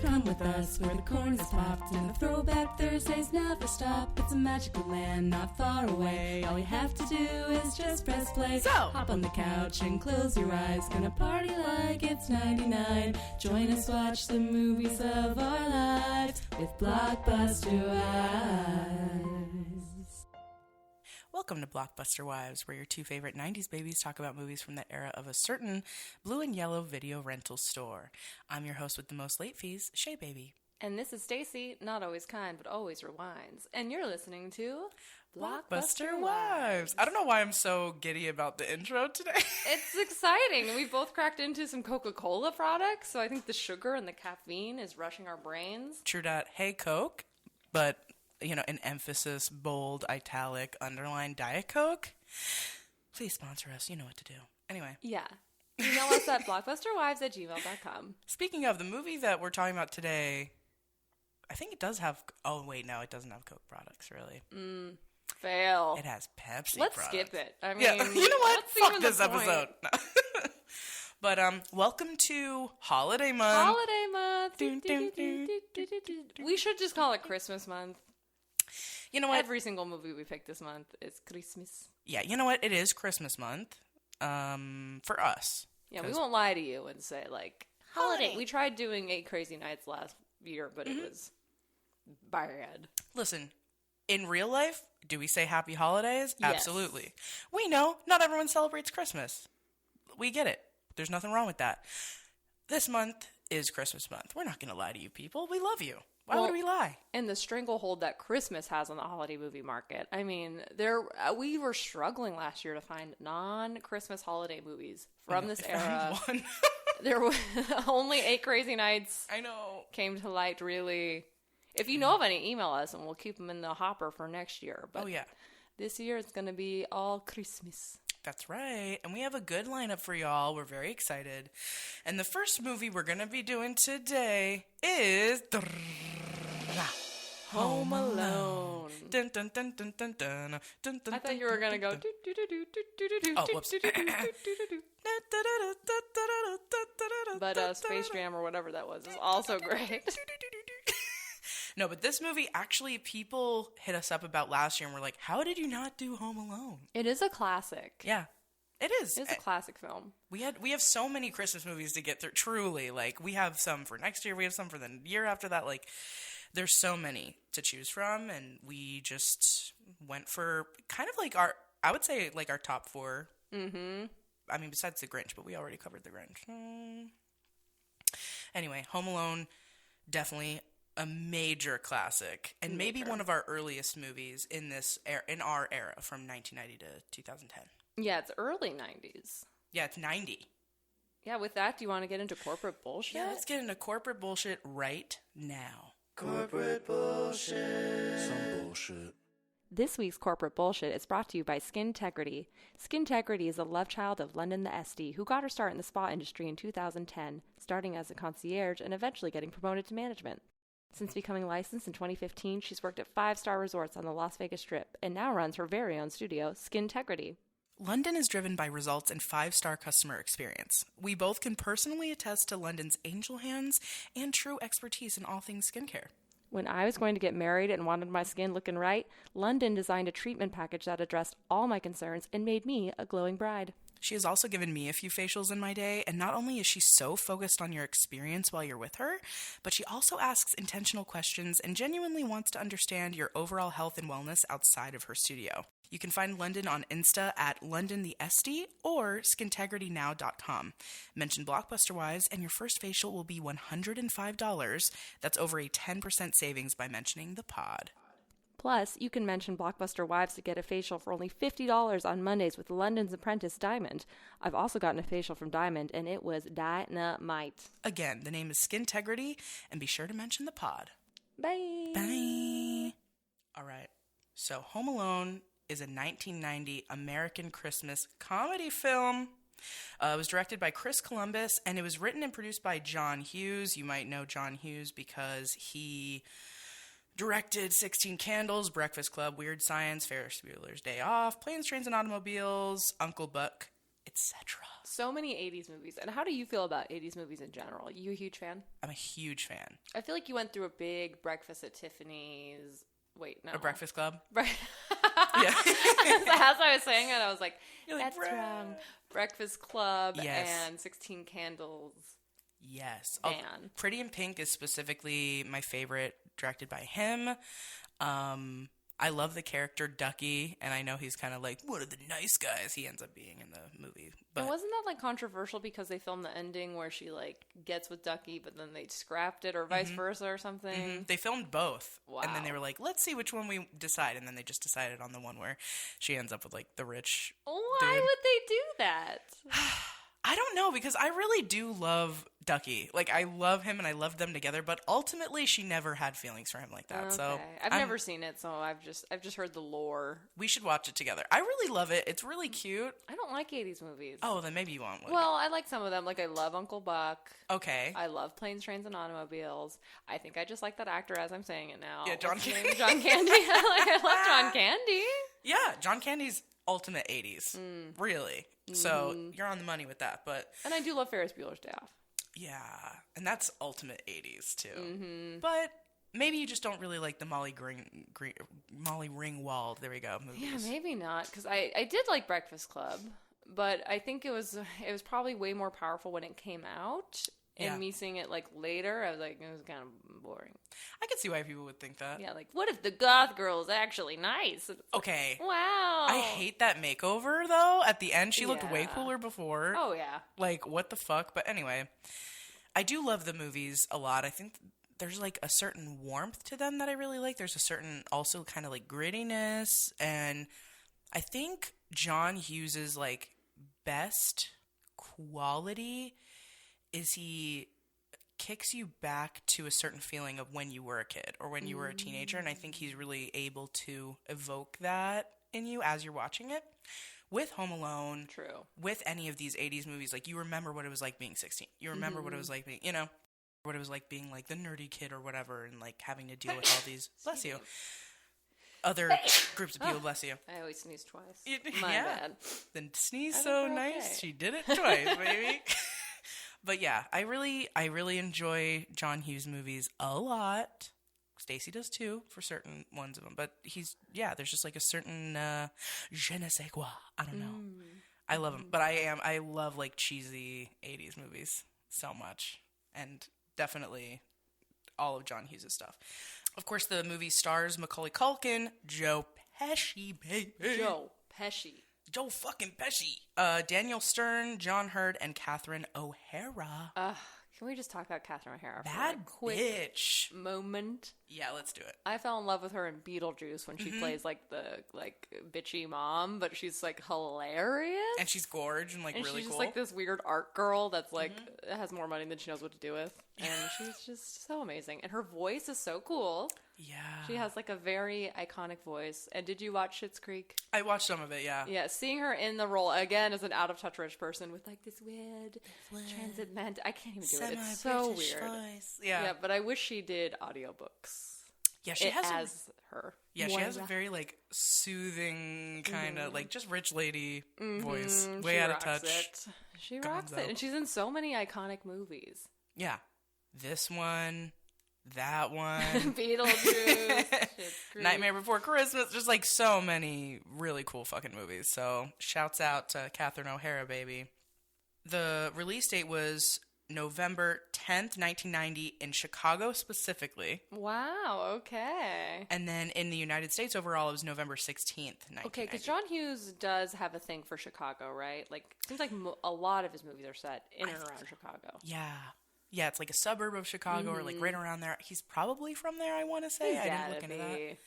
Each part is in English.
Come with us where the corn is popped and the throwback Thursdays never stop. It's a magical land not far away. All you have to do is just press play. So, hop on the couch and close your eyes. Gonna party like it's 99. Join us, watch the movies of our lives with Blockbuster Wives. welcome to Blockbuster Wives, where your two favorite 90s babies talk about movies from the era of a certain blue and yellow video rental store. I'm your host with the most late fees, Shea Baby. And this is Stacy, not always kind, but always rewinds. And you're listening to Blockbuster Wives. I don't know why I'm so giddy about the intro today. It's exciting. We both cracked into some Coca-Cola products, so I think the sugar and the caffeine is rushing our brains. True dat. Hey, Coke, but, you know, an emphasis, bold, italic, underlined Diet Coke. Please sponsor us. You know what to do. Anyway. Yeah. Email us at blockbusterwives@gmail.com. Speaking of the movie that we're talking about today, I think it does have... Oh, wait, no, it doesn't have Coke products, really. Fail. It has Pepsi Let's products. skip it. I mean, Yeah, you know what? what's Fuck even the this point? episode. No. But welcome to Holiday Month. Holiday month. We should just call it Christmas month. You know what? Every single movie we pick this month is Christmas. Yeah, you know what? It is Christmas month for us. Yeah, we won't lie to you and say, like, holiday. We tried doing 8 Crazy Nights last year, but it was bad. Listen, in real life, do we say happy holidays? Yes. Absolutely. We know not everyone celebrates Christmas. We get it. There's nothing wrong with that. This month is Christmas month. We're not going to lie to you people. We love you. Why would we lie? And the stranglehold that Christmas has on the holiday movie market. I mean, we were struggling last year to find non-Christmas holiday movies from this era. One. There were only 8 Crazy Nights. I know. Came to light, really. If you know of any, email us, and we'll keep them in the hopper for next year. But this year, it's going to be all Christmas. That's right. And we have a good lineup for y'all. We're very excited. And the first movie we're going to be doing today is... Home Alone. Dun, dun, dun, dun, dun, dun, dun, dun, I thought you were going to go... Oh, whoops. But Space Jam or whatever that was is also great. No, but this movie, actually, people hit us up about last year and were like, how did you not do Home Alone? It is a classic. Yeah, it is. It's a classic film. We have so many Christmas movies to get through, truly. Like, we have some for next year, we have some for the year after that. Like, there's so many to choose from, and we just went for kind of like our top 4. Mm-hmm. I mean, besides The Grinch, but we already covered The Grinch. Anyway, Home Alone, definitely a major classic, and maybe one of our earliest movies in our era from 1990 to 2010. Yeah, it's early 90s. Yeah, it's 90. Yeah, with that, do you want to get into corporate bullshit? Yeah, let's get into corporate bullshit right now. Corporate bullshit. Some bullshit. This week's corporate bullshit is brought to you by Skintegrity. Skintegrity is a love child of London the SD, who got her start in the spa industry in 2010, starting as a concierge and eventually getting promoted to management. Since becoming licensed in 2015, she's worked at 5-star resorts on the Las Vegas Strip and now runs her very own studio, Skintegrity. London is driven by results and 5-star customer experience. We both can personally attest to London's angel hands and true expertise in all things skincare. When I was going to get married and wanted my skin looking right, London designed a treatment package that addressed all my concerns and made me a glowing bride. She has also given me a few facials in my day, and not only is she so focused on your experience while you're with her, but she also asks intentional questions and genuinely wants to understand your overall health and wellness outside of her studio. You can find London on Insta at LondonTheSD or skintegritynow.com. Mention Blockbuster Wives and your first facial will be $105. That's over a 10% savings by mentioning the pod. Plus, you can mention Blockbuster Wives to get a facial for only $50 on Mondays with London's Apprentice Diamond. I've also gotten a facial from Diamond, and it was dynamite. Again, the name is Skintegrity, and be sure to mention the pod. Bye. Bye. All right. So, Home Alone is a 1990 American Christmas comedy film. It was directed by Chris Columbus, and it was written and produced by John Hughes. You might know John Hughes because he directed 16 Candles, Breakfast Club, Weird Science, Ferris Bueller's Day Off, Planes, Trains, and Automobiles, Uncle Buck, etc. So many 80s movies. And how do you feel about 80s movies in general? You a huge fan? I'm a huge fan. I feel like you went through a big Breakfast at Tiffany's. Wait, no. A Breakfast Club? Yeah. As I was saying it, I was like, that's wrong. Breakfast Club and 16 Candles. Yes. Man. Pretty in Pink is specifically my favorite, directed by him. I love the character Ducky, and I know he's kind of like one of the nice guys he ends up being in the movie. But and wasn't that like controversial because they filmed the ending where she like gets with Ducky, but then they scrapped it, or vice versa, or something? Mm-hmm. They filmed both, wow. And then they were like, "Let's see which one we decide," and then they just decided on the one where she ends up with like the rich. Why dude. would they do that? I don't know, because I really do love Ducky. Like, I love him and I love them together, but ultimately she never had feelings for him like that. Okay. So I've never seen it, so I've just heard the lore. We should watch it together. I really love it. It's really cute. I don't like 80s movies. Oh, then maybe you won't. Well, I like some of them. Like, I love Uncle Buck. Okay. I love Planes, Trains, and Automobiles. I think I just like that actor as I'm saying it now. Yeah, John Candy. John Candy. I love John Candy. Yeah, John Candy's ultimate 80s. Really. So you're on the money with that. But and I do love Ferris Bueller's Day Off. Yeah, and that's ultimate 80s too. But maybe you just don't really like the Molly Ringwald, there we go, movies. Yeah, maybe not, because I did like Breakfast Club, but I think it was probably way more powerful when it came out. And me seeing it like later, I was like, it was kind of boring. I could see why people would think that. Yeah, like, what if the goth girl is actually nice? Okay. Wow. I hate that makeover, though. At the end, she looked way cooler before. Oh, yeah. Like, what the fuck? But anyway, I do love the movies a lot. I think there's, like, a certain warmth to them that I really like. There's a certain, also, kind of, like, grittiness. And I think John Hughes's, like, best quality is he kicks you back to a certain feeling of when you were a kid or when you were a teenager, and I think he's really able to evoke that in you as you're watching it. With Home Alone, true. With any of these 80s movies, like, you remember what it was like being 16. You remember what it was like being, what it was like being, like, the nerdy kid or whatever, and, like, having to deal with all these, bless you, other groups of people, bless you. I always sneeze twice. My bad. Then sneeze so nice, okay. She did it twice, baby. But yeah, I really enjoy John Hughes movies a lot. Stacy does too, for certain ones of them. But there's just like a certain je ne sais quoi. I don't know. I love them. But I love like cheesy 80s movies so much. And definitely all of John Hughes' stuff. Of course, the movie stars Macaulay Culkin, Joe Pesci, baby. Joe Pesci. Joe fucking Pesci. Daniel Stern, John Hurd, and Catherine O'Hara. Can we just talk about Catherine O'Hara for Bad a quick bitch moment? Yeah, let's do it. I fell in love with her in Beetlejuice when she plays like the bitchy mom, but she's like hilarious. And she's gorge and like really cool. And she's just like this weird art girl that's like has more money than she knows what to do with. And she's just so amazing. And her voice is so cool. Yeah. She has like a very iconic voice. And did you watch Schitt's Creek? I watched some of it, yeah. Yeah, seeing her in the role again as an out-of-touch rich person with like this weird transatlantic, I can't even do it. It's so weird. Voice. Yeah. Yeah, but I wish she did audiobooks. Yeah, she has as her. Yeah, she has a very like soothing kind of like just rich lady voice. Way out of touch. She rocks it. And she's in so many iconic movies. Yeah. This one, that one. Beetlejuice. Nightmare Before Christmas. Just like so many really cool fucking movies. So shouts out to Catherine O'Hara, baby. The release date was November 10th, 1990 in Chicago specifically. Wow, okay. And then in the United States overall, it was November 16th, 1990. Okay, because John Hughes does have a thing for Chicago, right? Like, it seems like a lot of his movies are set in and around Chicago. Yeah. Yeah, it's like a suburb of Chicago or like right around there. He's probably from there, I want to say. I didn't look into that.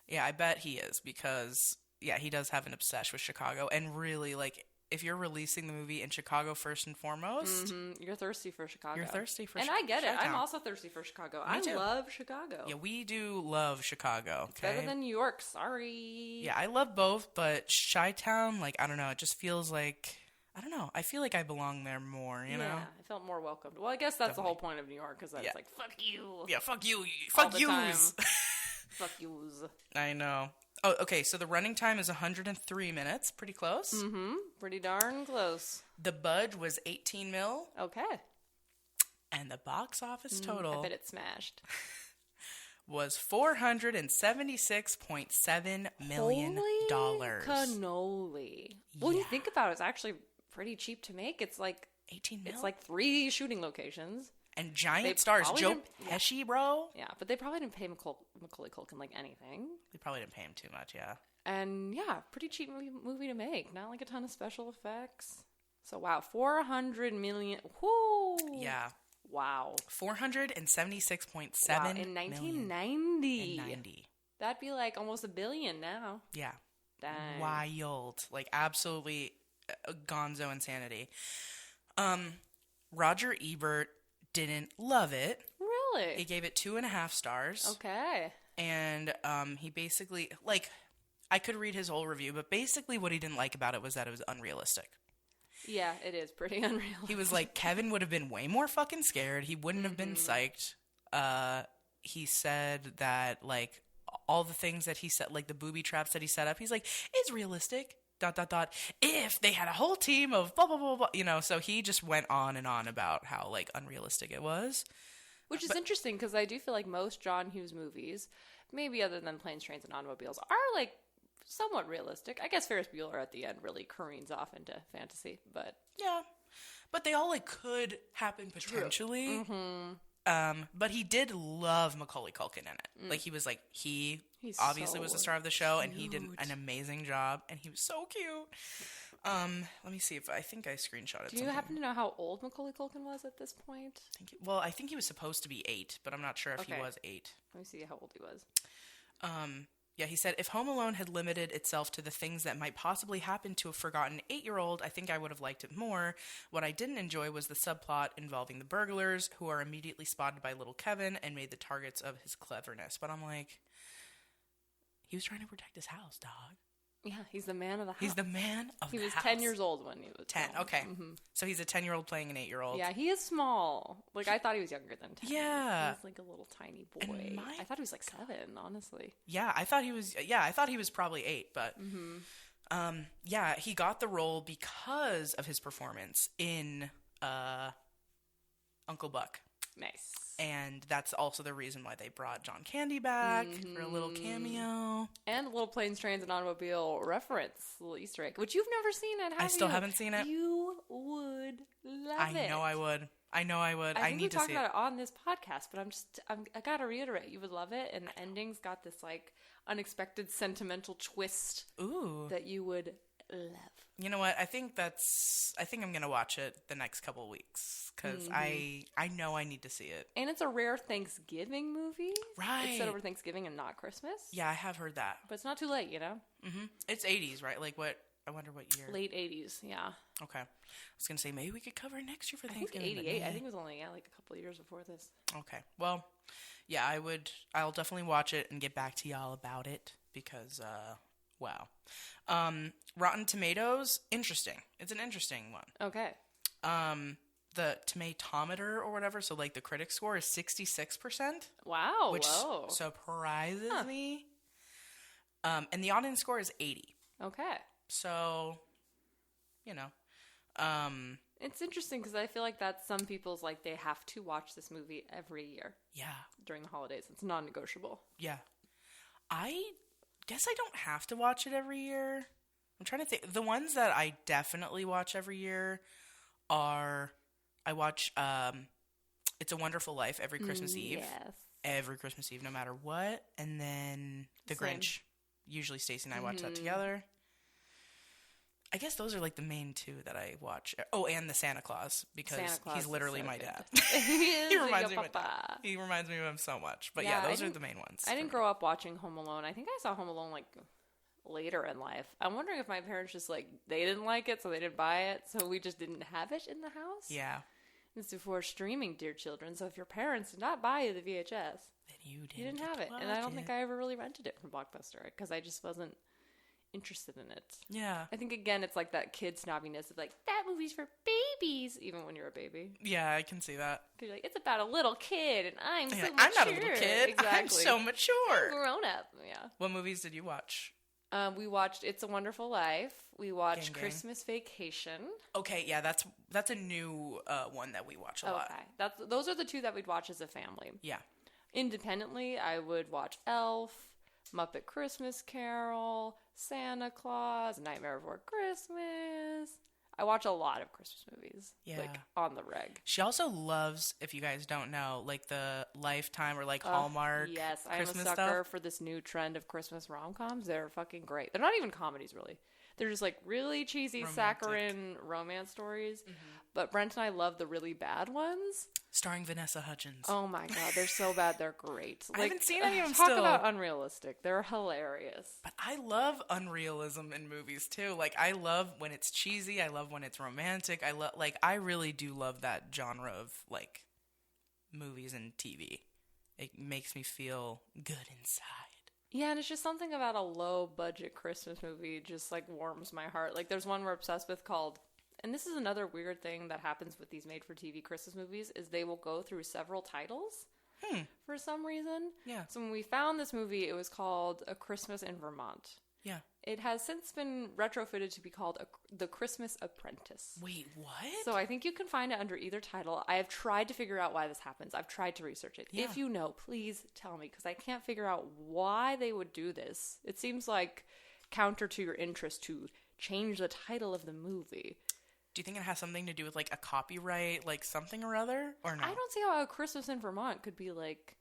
Yeah, I bet he is because, yeah, he does have an obsession with Chicago. And really, like, if you're releasing the movie in Chicago first and foremost. You're thirsty for Chicago. You're thirsty for Chicago. And I get it. Chi-town. I'm also thirsty for Chicago. Me I too. love Chicago. Yeah, we do love Chicago. It's better than New York. Sorry. Yeah, I love both, but Chi-town, like, I don't know. It just feels like, I don't know. I feel like I belong there more, you know? Yeah, I felt more welcomed. Well, I guess that's the whole point of New York, because it's like, fuck you. Yeah, fuck you. Fuck yous. Fuck yous. I know. Oh, okay. So the running time is 103 minutes. Pretty close. Mm-hmm. Pretty darn close. The budget was 18 mil. Okay. And the box office total I bet it smashed. was $476.7 million. Holy cannoli. Well, when you think about it, it's actually pretty cheap to make. It's like 18 mil? It's like 3 shooting locations. And giant They stars. probably Joe didn't- Pesci, bro. Yeah, but they probably didn't pay Macaulay Culkin like anything. They probably didn't pay him too much, yeah. And yeah, pretty cheap movie to make. Not like a ton of special effects. So wow, 400 million. Whoo! Yeah. Wow. 476.7 Wow. In 1990. In 90. That'd be like almost $1 billion now. Yeah. Dang. Wild. Like absolutely gonzo insanity. Roger Ebert didn't love it. Really? He gave it 2.5 stars. Okay. And he basically, like, I could read his whole review, but basically what he didn't like about it was that it was unrealistic. Yeah, it is pretty unreal. He was like, Kevin would have been way more fucking scared. He wouldn't have been psyched. He said that, like, all the things that he set, like the booby traps that he set up, he's like, it's realistic. ... If they had a whole team of blah, blah, blah, blah. You know, so he just went on and on about how, like, unrealistic it was. Which is interesting because I do feel like most John Hughes movies, maybe other than Planes, Trains, and Automobiles, are, like, somewhat realistic. I guess Ferris Bueller at the end really careens off into fantasy, but... Yeah. But they all, like, could happen potentially. Mm-hmm. But he did love Macaulay Culkin in it. Like, he was like, he's obviously was the star of the show, and he did an amazing job, and he was so cute. Let me see if I think I screenshotted Do you happen to know how old Macaulay Culkin was at this point? I think he was supposed to be 8, but I'm not sure if he was 8. Let me see how old he was. Yeah, he said, if Home Alone had limited itself to the things that might possibly happen to a forgotten 8-year-old, I think I would have liked it more. What I didn't enjoy was the subplot involving the burglars, who are immediately spotted by little Kevin and made the targets of his cleverness. But I'm like, he was trying to protect his house, dog. Yeah, he's the man of the house. He's the man of the house. He was 10 years old when he was 10, filmed. okay. Mm-hmm. So he's a 10-year-old playing an 8-year-old. Yeah, he is small. Like, I thought he was younger than 10. Yeah. He's like a little tiny boy. I thought he was like 7, honestly. Yeah, I thought he was probably 8, but yeah, he got the role because of his performance in Uncle Buck. Nice. And that's also the reason why they brought John Candy back for a little cameo. And a little Planes, Trains, and Automobile reference, a little Easter egg, which you've never seen it, have you? I still haven't seen it. You would love it. I know I would. I think need to see it. we talked about it on this podcast, but I gotta reiterate, you would love it, and the ending's got this, like, unexpected sentimental twist that you would love. You know what? I think I'm gonna watch it the next couple of weeks because I know I need to see it. And it's a rare Thanksgiving movie. Right. It's set over Thanksgiving and not Christmas. Yeah, I have heard that. But it's not too late, you know? Mm-hmm. It's 80s, right? Like what? I wonder what year. Late 80s, yeah. Okay. I was gonna say maybe we could cover it next year for I think Thanksgiving. 88. I think it was only like a couple of years before this. Okay. Well, yeah, I'll definitely watch it and get back to y'all about it because wow. Rotten Tomatoes, interesting. It's an interesting one. Okay. The tomatometer or whatever, so like the critic score is 66%. Wow. Which whoa. surprises me. And the audience score is 80. Okay. So, you know. It's interesting because I feel like that's some people's, like, they have to watch this movie every year. Yeah. During the holidays. It's non-negotiable. Yeah. I guess I don't have to watch it every year. I'm trying to think. The ones that I definitely watch every year are, I watch It's a Wonderful Life every Christmas Eve. Yes. Every Christmas Eve, no matter what. And then The Grinch. Usually Stacy and I watch that together. I guess those are like the main two that I watch. Oh, and the Santa Claus, because he's literally my dad. He reminds me of my dad. He reminds me of him so much. But yeah, those are the main ones. I didn't grow up watching Home Alone. I think I saw Home Alone like later in life. I'm wondering if my parents just like, they didn't like it, so they didn't buy it, so we just didn't have it in the house. Yeah. It's before streaming, dear children. So if your parents did not buy you the VHS, then you didn't have it. And I don't think I ever really rented it from Blockbuster because I just wasn't interested in it. Yeah. I think, again, it's like that kid snobbiness of like, that movie's for babies, even when you're a baby. Yeah, I can see that. Because you're like, it's about a little kid, and I'm so mature. I'm not a little kid. Exactly. I'm so mature. I'm grown up. Yeah. What movies did you watch? We watched It's a Wonderful Life. We watched Gang. Christmas Vacation. Okay, yeah, that's a new one that we watch a lot. Okay. Those are the two that we'd watch as a family. Yeah. Independently, I would watch Elf, Muppet Christmas Carol, Santa Claus, Nightmare Before Christmas. I watch a lot of Christmas movies, like on the reg. She also loves, if you guys don't know, like the Lifetime or like Hallmark. Yes, I'm Christmas a sucker stuff. for this new trend of Christmas rom-coms. They're fucking great. They're not even comedies, really. They're just like really cheesy saccharine romance stories. Mm-hmm. But Brent and I love the really bad ones. Starring Vanessa Hudgens. Oh my god, they're so bad, they're great. Like, I haven't seen any of them talk still. about unrealistic. They're hilarious. But I love unrealism in movies too. Like I love when it's cheesy. I love when it's romantic. I really do love that genre of like movies and TV. It makes me feel good inside. Yeah, and it's just something about a low-budget Christmas movie just like warms my heart. Like there's one we're obsessed with called, and this is another weird thing that happens with these made-for-TV Christmas movies, is they will go through several titles for some reason. Yeah. So when we found this movie, it was called A Christmas in Vermont. Yeah. It has since been retrofitted to be called The Christmas Apprentice. Wait, what? So I think you can find it under either title. I have tried to figure out why this happens. I've tried to research it. Yeah. If you know, please tell me, because I can't figure out why they would do this. It seems like counter to your interest to change the title of the movie. Do you think it has something to do with like a copyright, like something or other, or no? I don't see how A Christmas in Vermont could be like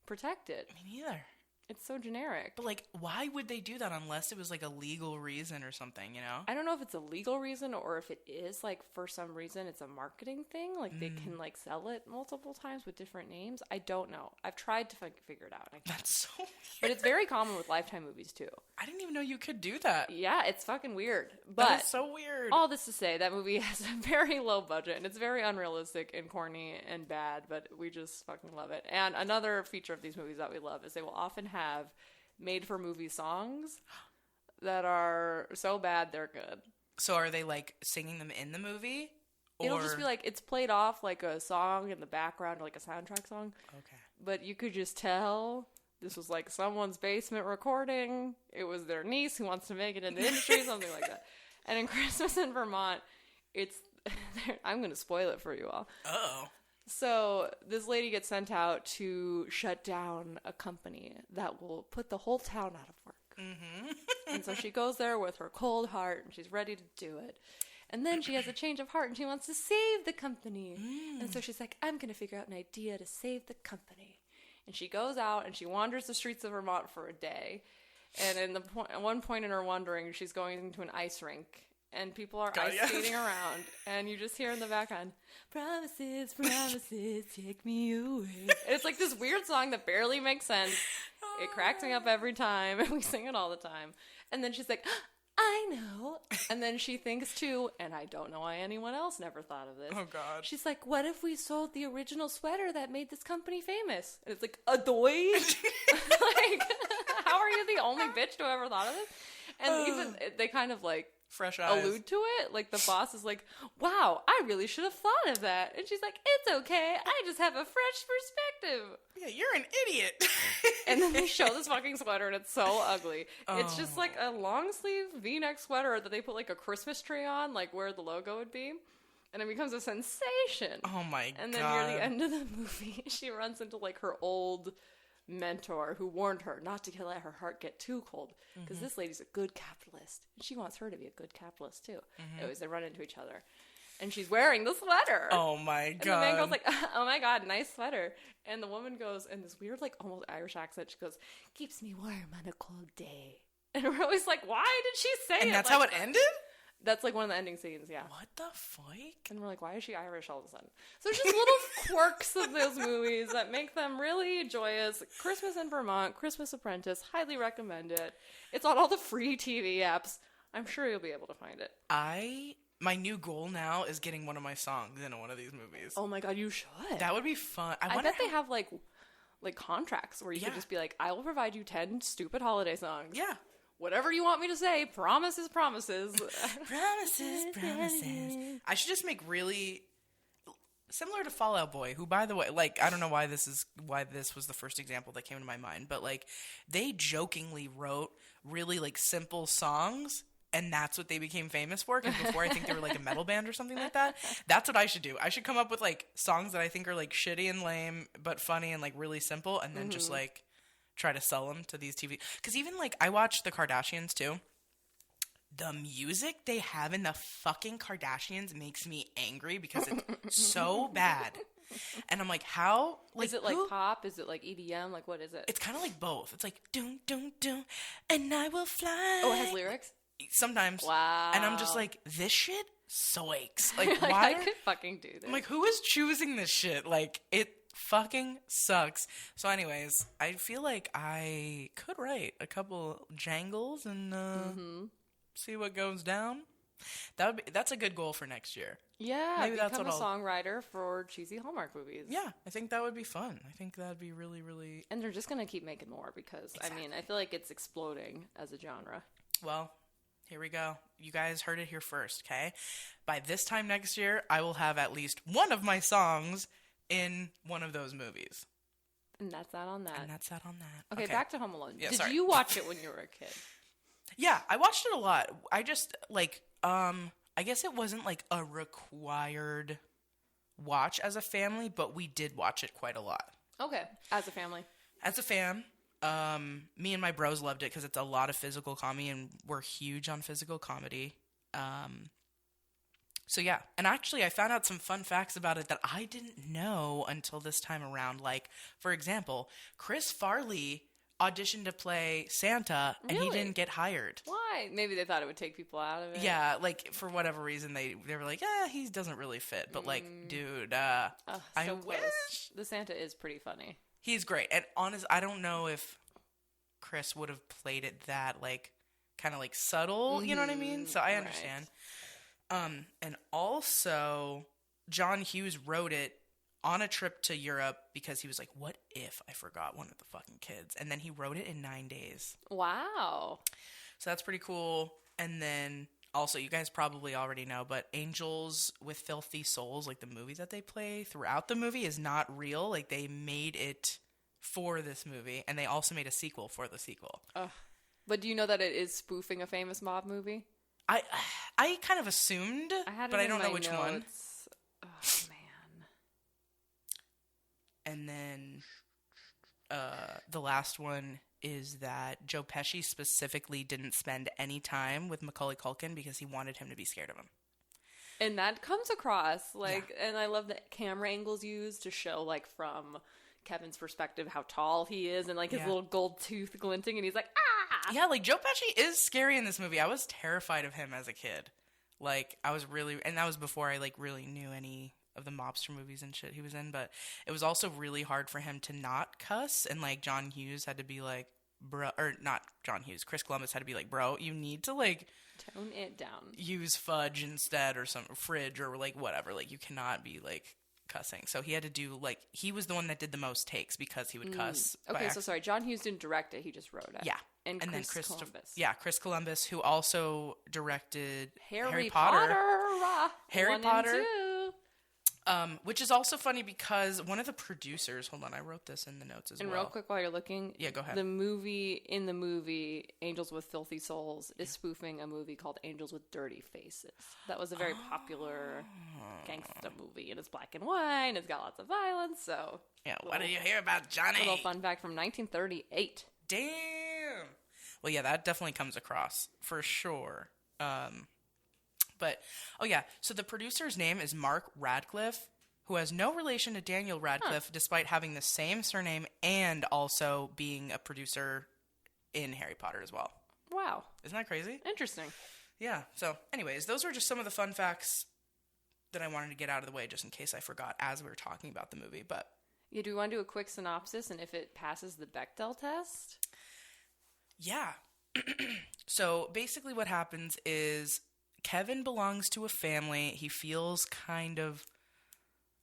protected. Me neither. It's so generic. But, like, why would they do that unless it was, like, a legal reason or something, you know? I don't know if it's a legal reason or if it is, like, for some reason it's a marketing thing. Like, they can, like, sell it multiple times with different names. I don't know. I've tried to figure it out. That's so weird. But it's very common with Lifetime movies, too. I didn't even know you could do that. Yeah, it's fucking weird. But that is so weird. All this to say, that movie has a very low budget, and it's very unrealistic and corny and bad, but we just fucking love it. And another feature of these movies that we love is they will often have made-for-movie songs that are so bad they're good. So are they, like, singing them in the movie? Or... It'll just be, like, it's played off like a song in the background, or like a soundtrack song. Okay. But you could just tell this was, like, someone's basement recording. It was their niece who wants to make it in the industry, something like that. And in Christmas in Vermont, it's... I'm going to spoil it for you all. Uh-oh. So this lady gets sent out to shut down a company that will put the whole town out of work. Mm-hmm. And so she goes there with her cold heart, and she's ready to do it. And then she has a change of heart, and she wants to save the company. And so she's like, I'm going to figure out an idea to save the company. And she goes out, and she wanders the streets of Vermont for a day. And at one point in her wandering, she's going into an ice rink. And people are ice skating around, and you just hear in the background, promises, promises, take me away. And it's like this weird song that barely makes sense. It cracks me up every time, and we sing it all the time. And then she's like, I know. And then she thinks too, and I don't know why anyone else never thought of this. Oh, God. She's like, what if we sold the original sweater that made this company famous? And it's like, a doy? Like, how are you the only bitch to ever thought of this? And even, they kind of like, fresh eyes allude to it. Like the boss is like, wow, I really should have thought of that. And she's like, it's okay, I just have a fresh perspective. Yeah, you're an idiot. And then they show this fucking sweater, and it's so ugly. It's just like a long sleeve v-neck sweater that they put like a Christmas tree on, like where the logo would be. And it becomes a sensation. Oh my God. And then near the end of the movie, she runs into like her old mentor who warned her not to let her heart get too cold, because this lady's a good capitalist, and she wants her to be a good capitalist too. Anyways, they run into each other, and she's wearing the sweater. Oh my God. And the man goes like, oh my God, nice sweater. And the woman goes in this weird like almost Irish accent, she goes, keeps me warm on a cold day. And we're always like, why did she say it? And that's like how it ended? That's like one of the ending scenes, yeah. What the fuck? And we're like, why is she Irish all of a sudden? So there's just little quirks of those movies that make them really joyous. Christmas in Vermont, Christmas Apprentice, highly recommend it. It's on all the free TV apps. I'm sure you'll be able to find it. My new goal now is getting one of my songs in one of these movies. Oh my God, you should. That would be fun. I bet they have like contracts where you could just be like, I will provide you 10 stupid holiday songs. Yeah. whatever you want me to say, promises. Promises. I should just make really similar to Fall Out Boy, who, by the way, like, I don't know why this was the first example that came to my mind, but like, they jokingly wrote really like simple songs. And that's what they became famous for, because before I think they were like a metal band or something like that. That's what I should do. I should come up with like songs that I think are like shitty and lame, but funny and like really simple, and then just like try to sell them to these TV. Because even like I watch the Kardashians too. The music they have in the fucking Kardashians makes me angry because it's so bad. And I'm like, how? Like, is it like pop? Is it like EDM? Like, what is it? It's kind of like both. It's like, doom, doom, doom, and I will fly. Oh, it has lyrics? Sometimes. Wow. And I'm just like, this shit sucks. Like, like, why? I could fucking do this. I'm like, who is choosing this shit? Like, it fucking sucks. So anyways, I feel like I could write a couple jangles and see what goes down. That's a good goal for next year. Yeah, maybe become that's what a songwriter for cheesy Hallmark movies. Yeah, I think that would be fun. I think that would be really, really... And they're just going to keep making more because, exactly. I mean, I feel like it's exploding as a genre. Well, here we go. You guys heard it here first, okay? By this time next year, I will have at least one of my songs in one of those movies. And that's that on that. Okay, back to Home Alone. Yeah, Did you watch it when you were a kid? Yeah, I watched it a lot. I just, like, I guess it wasn't, like, a required watch as a family, but we did watch it quite a lot. Okay, as a family. As a fam. Me and my bros loved it because it's a lot of physical comedy, and we're huge on physical comedy. So yeah, and actually I found out some fun facts about it that I didn't know until this time around. Like, for example, Chris Farley auditioned to play Santa, and he didn't get hired. Why? Maybe they thought it would take people out of it. Yeah, like, for whatever reason, they were like, he doesn't really fit. But, like, dude, I wish. The Santa is pretty funny. He's great. And honest, I don't know if Chris would have played it that, like, kind of, like, subtle, you know what I mean? So I understand. Right. And also, John Hughes wrote it on a trip to Europe because he was like, what if I forgot one of the fucking kids? And then he wrote it in 9 days. Wow. So that's pretty cool. And then also, you guys probably already know, but Angels with Filthy Souls, like the movie that they play throughout the movie, is not real. Like, they made it for this movie, and they also made a sequel for the sequel. But do you know that it is spoofing a famous mob movie? I kind of assumed, but I don't know which one. Oh, man. And then the last one is that Joe Pesci specifically didn't spend any time with Macaulay Culkin because he wanted him to be scared of him. And that comes across, like, and I love the camera angles used to show, like, from Kevin's perspective how tall he is and, like, his little gold tooth glinting, and he's like, ah! Yeah, like, Joe Pesci is scary in this movie. I was terrified of him as a kid. Like, I was really, and that was before I, like, really knew any of the mobster movies and shit he was in, but it was also really hard for him to not cuss, and like John Hughes had to be like, bro, or not John Hughes, Chris Columbus had to be like, bro, you need to like tone it down, use fudge instead, or some fridge, or like whatever, like you cannot be like cussing. So he had to do, like, he was the one that did the most takes because he would cuss. Okay, so sorry, John Hughes didn't direct it, he just wrote it. Yeah. And then Chris Columbus. Yeah, Chris Columbus, who also directed Harry Potter. Harry Potter. Which is also funny because one of the producers, hold on, I wrote this in the notes as well. And real quick while you're looking. Yeah, go ahead. The movie Angels with Filthy Souls is spoofing a movie called Angels with Dirty Faces. That was a very popular gangsta movie, and it's black and white, and it's got lots of violence, so. Yeah, what did you hear about Johnny? Little fun fact from 1938. Damn! Well, yeah, that definitely comes across, for sure. But, oh yeah, so the producer's name is Mark Radcliffe, who has no relation to Daniel Radcliffe, despite having the same surname and also being a producer in Harry Potter as well. Wow. Isn't that crazy? Interesting. Yeah, so anyways, those were just some of the fun facts that I wanted to get out of the way just in case I forgot as we were talking about the movie, but... Yeah, do you want to do a quick synopsis and if it passes the Bechdel test? Yeah. So basically what happens is Kevin belongs to a family he feels kind of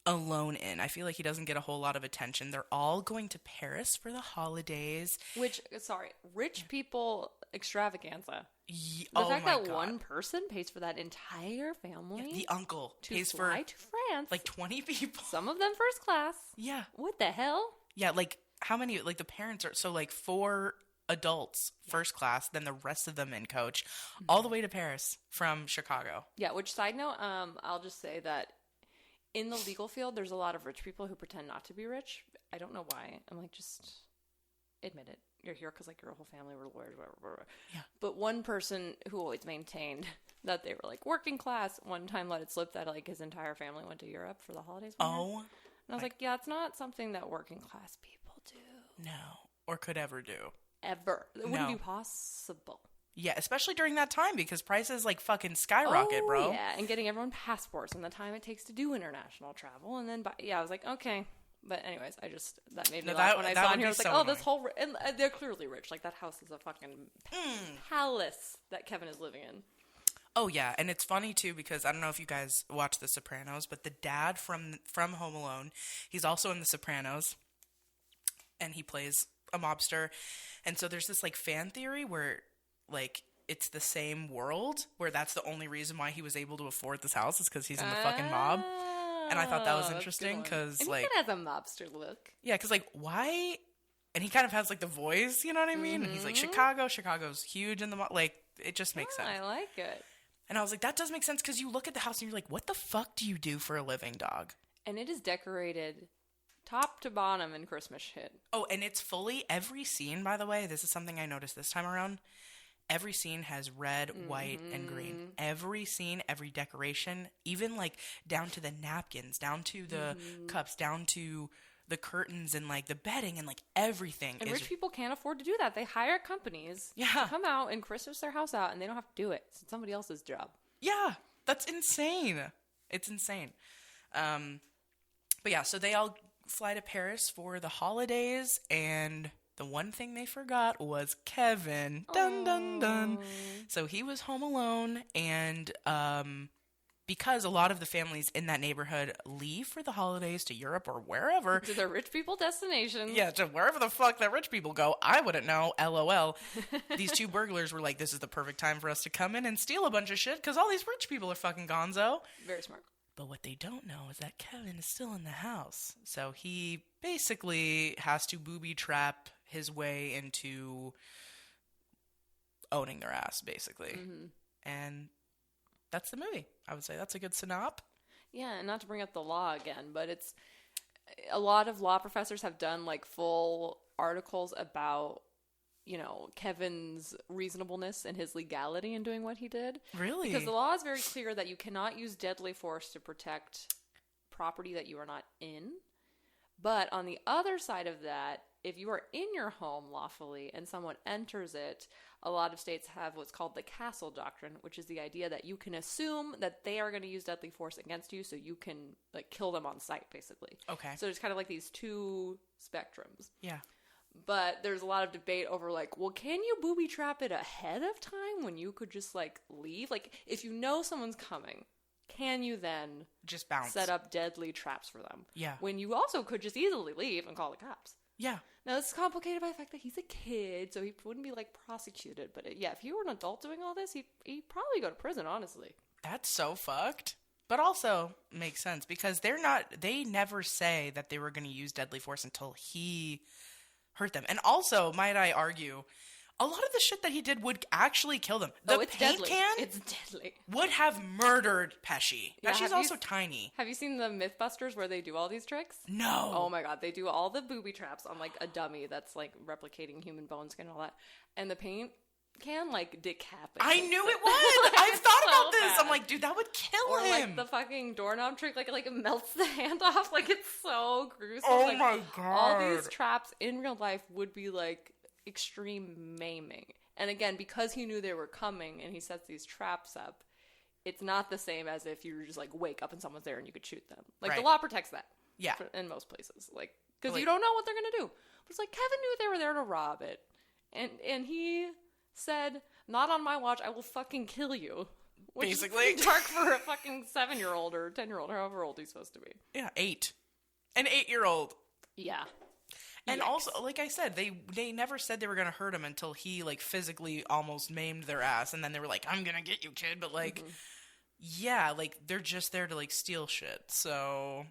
alone in. I feel like he doesn't get a whole lot of attention. They're all going to Paris for the holidays. Which, sorry, rich people extravaganza. The Oh fact my that God. one person pays for that entire family The uncle to pays fly for to France, like 20 people. some of them first class. Yeah. What the hell? Yeah, like how many, like the parents are, so like 4 adults first class, then the rest of them in coach, all the way to Paris from Chicago. Yeah, which side note, I'll just say that in the legal field, there's a lot of rich people who pretend not to be rich. I don't know why. I'm like, just admit it. You're here because like your whole family were lawyers, whatever. Yeah. But one person who always maintained that they were like working class, one time let it slip that like his entire family went to Europe for the holidays. And I was like, yeah, it's not something that working class people do. No. Or could ever do. Ever. It wouldn't be possible. Yeah, especially during that time because prices like fucking skyrocket, bro. Yeah, and getting everyone passports and the time it takes to do international travel. And then, I was like, okay. But anyways, that made me laugh when I saw it here. I was like, annoying. this whole, and they're clearly rich. Like that house is a fucking palace that Kevin is living in. Oh yeah, and it's funny too because I don't know if you guys watch The Sopranos, but the dad from Home Alone, he's also in The Sopranos, and he plays a mobster. And so there's this like fan theory where like it's the same world where that's the only reason why he was able to afford this house is because he's in the fucking mob. And I thought that was interesting because like he has a mobster look. Yeah, because like why? And he kind of has like the voice, you know what I mean? And he's like Chicago's huge in the mob. Like it just makes sense. I like it. And I was like, that does make sense because you look at the house and you're like, what the fuck do you do for a living, dog? And it is decorated top to bottom in Christmas shit. Oh, and it's fully, every scene, by the way, this is something I noticed this time around. Every scene has red, white, and green. Every scene, every decoration, even like down to the napkins, down to the cups, down to the curtains and like the bedding and like everything. And rich people can't afford to do that. They hire companies to come out and Christmas their house out and they don't have to do it. It's somebody else's job. Yeah, that's insane. It's insane. But yeah, so they all fly to Paris for the holidays, and the one thing they forgot was Kevin. Dun, dun, dun. So he was home alone, and because a lot of the families in that neighborhood leave for the holidays to Europe or wherever. To their rich people destinations. Yeah, to wherever the fuck that rich people go. I wouldn't know, LOL. These 2 burglars were like, this is the perfect time for us to come in and steal a bunch of shit because all these rich people are fucking gonzo. Very smart. But what they don't know is that Kevin is still in the house. So he basically has to booby trap his way into owning their ass, basically. And that's the movie. I would say that's a good synop. Yeah, and not to bring up the law again, but it's a lot of law professors have done like full articles about, you know, Kevin's reasonableness and his legality in doing what he did. Really? Because the law is very clear that you cannot use deadly force to protect property that you are not in. But on the other side of that, if you are in your home lawfully and someone enters it, a lot of states have what's called the castle doctrine, which is the idea that you can assume that they are going to use deadly force against you so you can like kill them on sight, basically. Okay. So there's kind of like these 2 spectrums. Yeah. But there's a lot of debate over like, well, can you booby trap it ahead of time when you could just like leave? Like if you know someone's coming, can you then just bounce, set up deadly traps for them? Yeah. When you also could just easily leave and call the cops. Yeah. Now, it's complicated by the fact that he's a kid, so he wouldn't be, like, prosecuted. But, yeah, if he were an adult doing all this, he'd probably go to prison, honestly. That's so fucked. But also makes sense because they never say that they were going to use deadly force until he hurt them. And also, might I argue, a lot of the shit that he did would actually kill them. The it's paint deadly. can It's deadly. would have murdered Pesci. Yeah, Pesci's also tiny. Have you seen the Mythbusters where they do all these tricks? No. Oh my god, they do all the booby traps on like a dummy that's like replicating human bone skin and all that. And the paint can like decapitate. I knew it would. I've thought so about this. bad. I'm like, dude, that would kill or him. like the fucking doorknob trick, like it melts the hand off. Like it's so gruesome. Oh like, my god. All these traps in real life would be like extreme maiming. And again, because he knew they were coming and he sets these traps up, it's not the same as if you just like wake up and someone's there and you could shoot them. Like Right. the law protects that. Yeah. In most places. Like, because Like- you don't know what they're going to do. But it's like Kevin knew they were there to rob it. And he said, not on my watch, I will fucking kill you. Which Basically. is pretty dark for a fucking 7-year-old or 10-year-old, however old he's supposed to be. Yeah, 8. An 8-year-old. Yeah. And also, like I said, they never said they were going to hurt him until he, like, physically almost maimed their ass. And then they were like, I'm going to get you, kid. But, like, yeah, like, they're just there to, like, steal shit. So...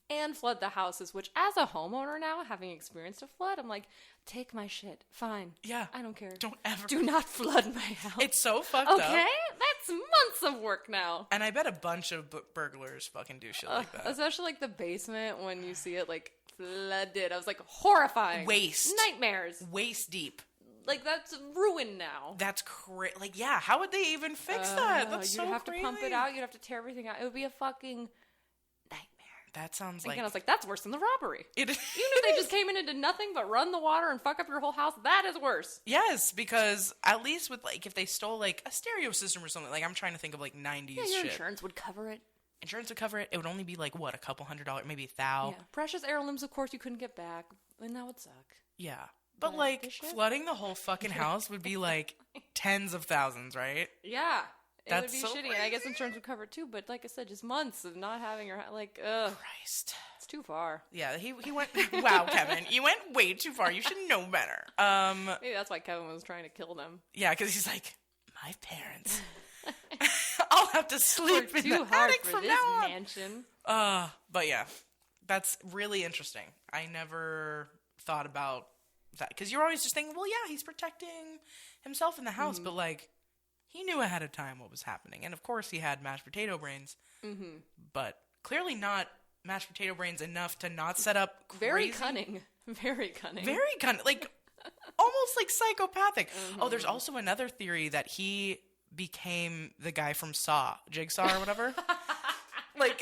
And flood the houses, which as a homeowner now, having experienced a flood, I'm like, take my shit. Fine. Yeah. I don't care. Don't ever. Do not flood my house. It's so fucked up. Okay? That's months of work now. And I bet a bunch of burglars fucking do shit like that. Especially, like, the basement when you see it, like, flooded. I was like, horrifying. Waste. Nightmares. Waist deep. Like, that's ruined now. That's crazy. Like, yeah, how would they even fix that? That's so crazy. You'd have to pump it out. You'd have to tear everything out. It would be a fucking nightmare. That sounds and like... I was like, that's worse than the robbery. It is. Even if they just came in and did nothing but run the water and fuck up your whole house, that is worse. Yes, because at least with, like, if they stole, like, a stereo system or something, like, I'm trying to think of, like, 90s your shit. insurance would cover it. Insurance would cover it. It would only be, like, what, a couple $100, maybe $1,000. Yeah. Precious heirlooms, of course, you couldn't get back, and that would suck. Yeah. But, like, flooding the whole fucking house would be, like, tens of thousands, right? Yeah. That's it would be so shitty, crazy. and I guess insurance would cover it too, but like I said, just months of not having your, like, ugh. Christ. It's too far. Yeah, he went, wow, Kevin, you went way too far. You should know better. Maybe that's why Kevin was trying to kill them. Yeah, because he's like, my parents. I'll have to sleep in the attic from this now on. mansion. But yeah, that's really interesting. I never thought about that, because you're always just thinking, well, yeah, he's protecting himself in the house, but like, he knew ahead of time what was happening. And of course he had mashed potato brains, but clearly not mashed potato brains enough to not set up crazy. Very cunning. Very cunning. Very cunning. Like, almost like psychopathic. Oh, there's also another theory that he became the guy from Saw, Jigsaw or whatever. Like,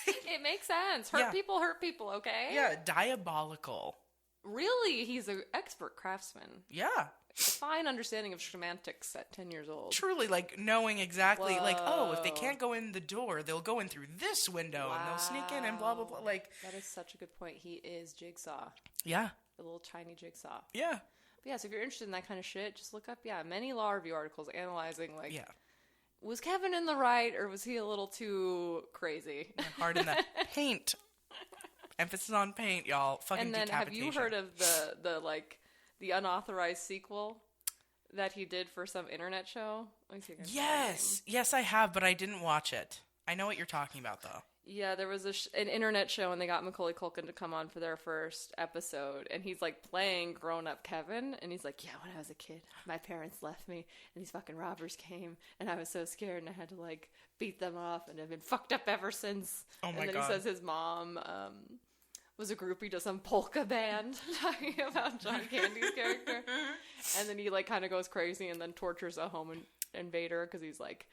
it makes sense. Hurt people, okay? Yeah, diabolical. Really, he's an expert craftsman. Yeah. A fine understanding of semantics at 10 years old. Truly, like, knowing exactly, like, oh, if they can't go in the door, they'll go in through this window, and they'll sneak in and blah, blah, blah. Like, that is such a good point. He is Jigsaw. Yeah. A little tiny Jigsaw. Yeah. But yeah, so if you're interested in that kind of shit, just look up, many law review articles analyzing, like, was Kevin in the right, or was he a little too crazy? Hard in the paint. Emphasis on paint, y'all. Fucking And then, have decapitation. you heard of the unauthorized sequel that he did for some internet show? Yes, I have, but I didn't watch it. I know what you're talking about, though. Yeah, there was an internet show, and they got Macaulay Culkin to come on for their first episode, and he's, like, playing grown-up Kevin, and he's like, yeah, when I was a kid, my parents left me, and these fucking robbers came, and I was so scared, and I had to, like, beat them off, and I've been fucked up ever since. Oh, my God. And then he says his mom was a groupie to some polka band, talking about John Candy's character, and then he, like, kind of goes crazy, and then tortures a home invader, because he's like,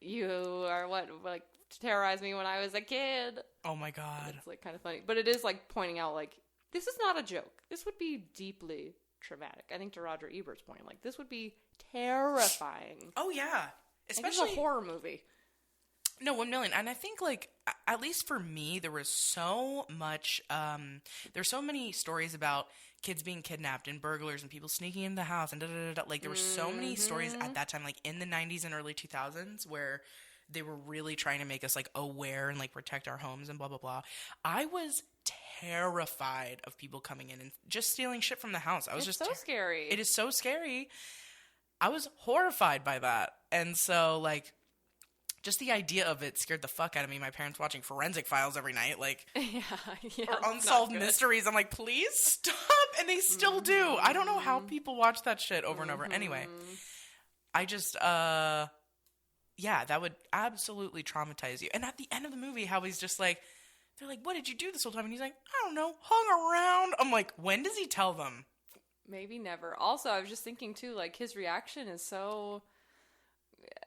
you are what, like, terrorized me when I was a kid. Oh my God. It's like kind of funny, but it is like pointing out, like, this is not a joke. This would be deeply traumatic. I think to Roger Ebert's point, like, this would be terrifying. Oh yeah, especially like, a horror movie. No, 1 million. And I think, like, at least for me, there was so much, there's so many stories about kids being kidnapped and burglars and people sneaking in the house and da-da-da-da. Like, there were so many stories at that time, like, in the 90s and early 2000s, where they were really trying to make us, like, aware and, like, protect our homes and blah, blah, blah. I was terrified of people coming in and just stealing shit from the house. It's so scary. It is so scary. I was horrified by that. And so, like, just the idea of it scared the fuck out of me. My parents watching Forensic Files every night, like, or Unsolved Mysteries. I'm like, please stop. And they still do. I don't know how people watch that shit over and over. Anyway, I just, yeah, that would absolutely traumatize you. And at the end of the movie, how he's just like, they're like, what did you do this whole time? And he's like, I don't know, hung around. I'm like, when does he tell them? Maybe never. Also, I was just thinking, too, like, his reaction is so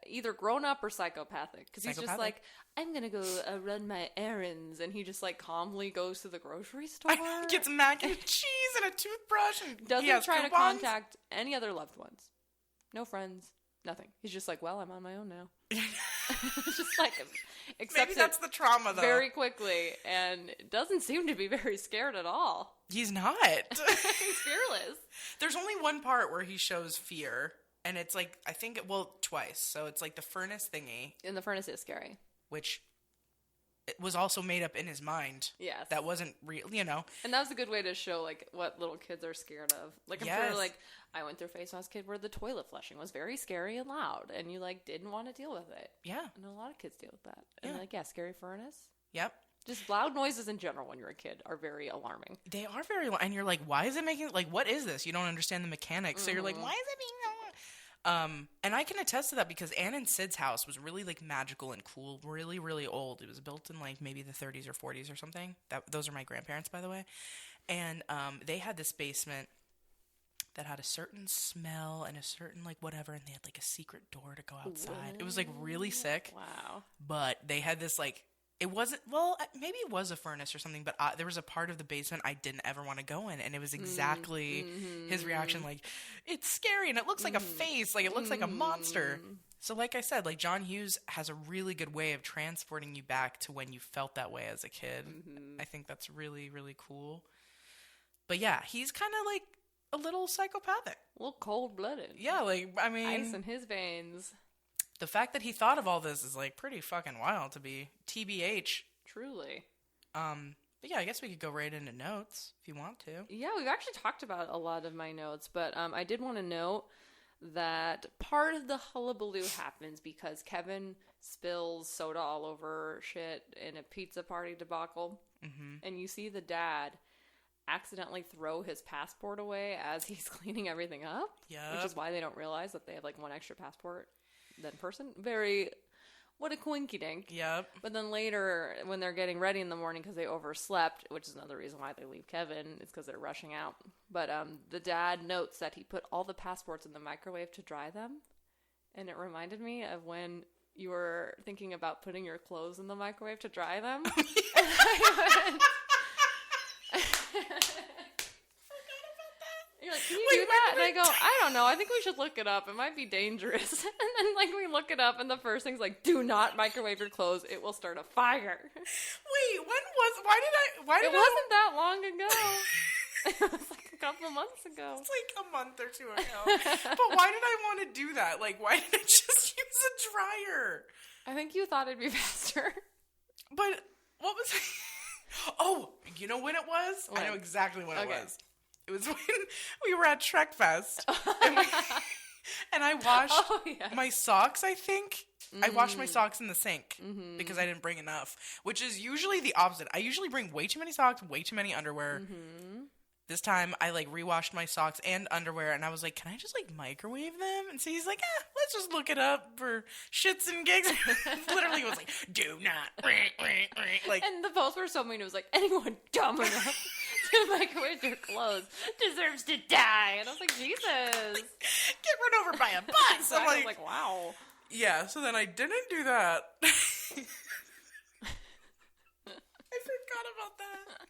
either grown up or psychopathic. Because he's just like, I'm going to go run my errands. And he just, like, calmly goes to the grocery store. Gets mac and cheese and a toothbrush. And doesn't try to contact any other loved ones. No friends. Nothing. He's just like, well, I'm on my own now. Just like, maybe that's the trauma, though. Very quickly, and doesn't seem to be very scared at all. He's not. He's fearless. There's only one part where he shows fear, and it's like, I think, twice. So it's like the furnace thingy. And the furnace is scary. Which was also made up in his mind. Yes. That wasn't real, you know. And that was a good way to show, like, what little kids are scared of. Like, I'm sure, like, I went through a phase when I was a kid where the toilet flushing was very scary and loud, and you, like, didn't want to deal with it. Yeah. And a lot of kids deal with that. And, like, scary furnace. Yep. Just loud noises in general when you're a kid are very alarming. They are very loud. And you're like, why is it making, like, what is this? You don't understand the mechanics. So you're like, why is it being so loud? And I can attest to that because Ann and Sid's house was really, like, magical and cool, really, really old. It was built in, like, maybe the 30s or 40s or something. Those are my grandparents, by the way. And they had this basement that had a certain smell and a certain, like, whatever, and they had, like, a secret door to go outside. It was, like, really sick. Wow. But they had this, like, it wasn't, well, maybe it was a furnace or something, but there was a part of the basement I didn't ever want to go in, and it was exactly his reaction, like, it's scary, and it looks like a face, like, it looks like a monster. So, like I said, like, John Hughes has a really good way of transporting you back to when you felt that way as a kid. I think that's really, really cool. But, yeah, he's kind of, like, a little psychopathic. A little cold-blooded. Yeah, like, I mean... Ice in his veins. The fact that he thought of all this is, like, pretty fucking wild to be TBH. Truly. But yeah, I guess we could go right into notes if you want to. Yeah, we've actually talked about a lot of my notes, but I did want to note that part of the hullabaloo happens because Kevin spills soda all over shit in a pizza party debacle, and you see the dad accidentally throw his passport away as he's cleaning everything up, which is why they don't realize that they have, like, one extra passport than person. What a coinky dink. Yep. But then later, when they're getting ready in the morning because they overslept, which is another reason why they leave Kevin, is because they're rushing out. But the dad notes that he put all the passports in the microwave to dry them. And it reminded me of when you were thinking about putting your clothes in the microwave to dry them. You're like, can you do that? And I go, I don't know. I think we should look it up. It might be dangerous. And then, like, we look it up, and the first thing's like, do not microwave your clothes. It will start a fire. Wait, why did it wasn't that long ago. It was like a couple months ago. It's like a month or two ago. But why did I want to do that? Like, why did I just use a dryer? I think you thought it'd be faster. But what was it? Oh, you know when it was? When? I know exactly when it was. It was when we were at Trek Fest. And I washed my socks, I think. I washed my socks in the sink because I didn't bring enough, which is usually the opposite. I usually bring way too many socks, way too many underwear. This time, I, like, rewashed my socks and underwear, and I was like, can I just, like, microwave them? And so he's like, let's just look it up for shits and gigs. Literally was like, do not. Like, and the posts were so mean. It was like, anyone dumb enough to microwave their clothes deserves to die. And I was like, Jesus. Get run over by a bus. I was like, wow. Yeah, so then I didn't do that. I forgot about that.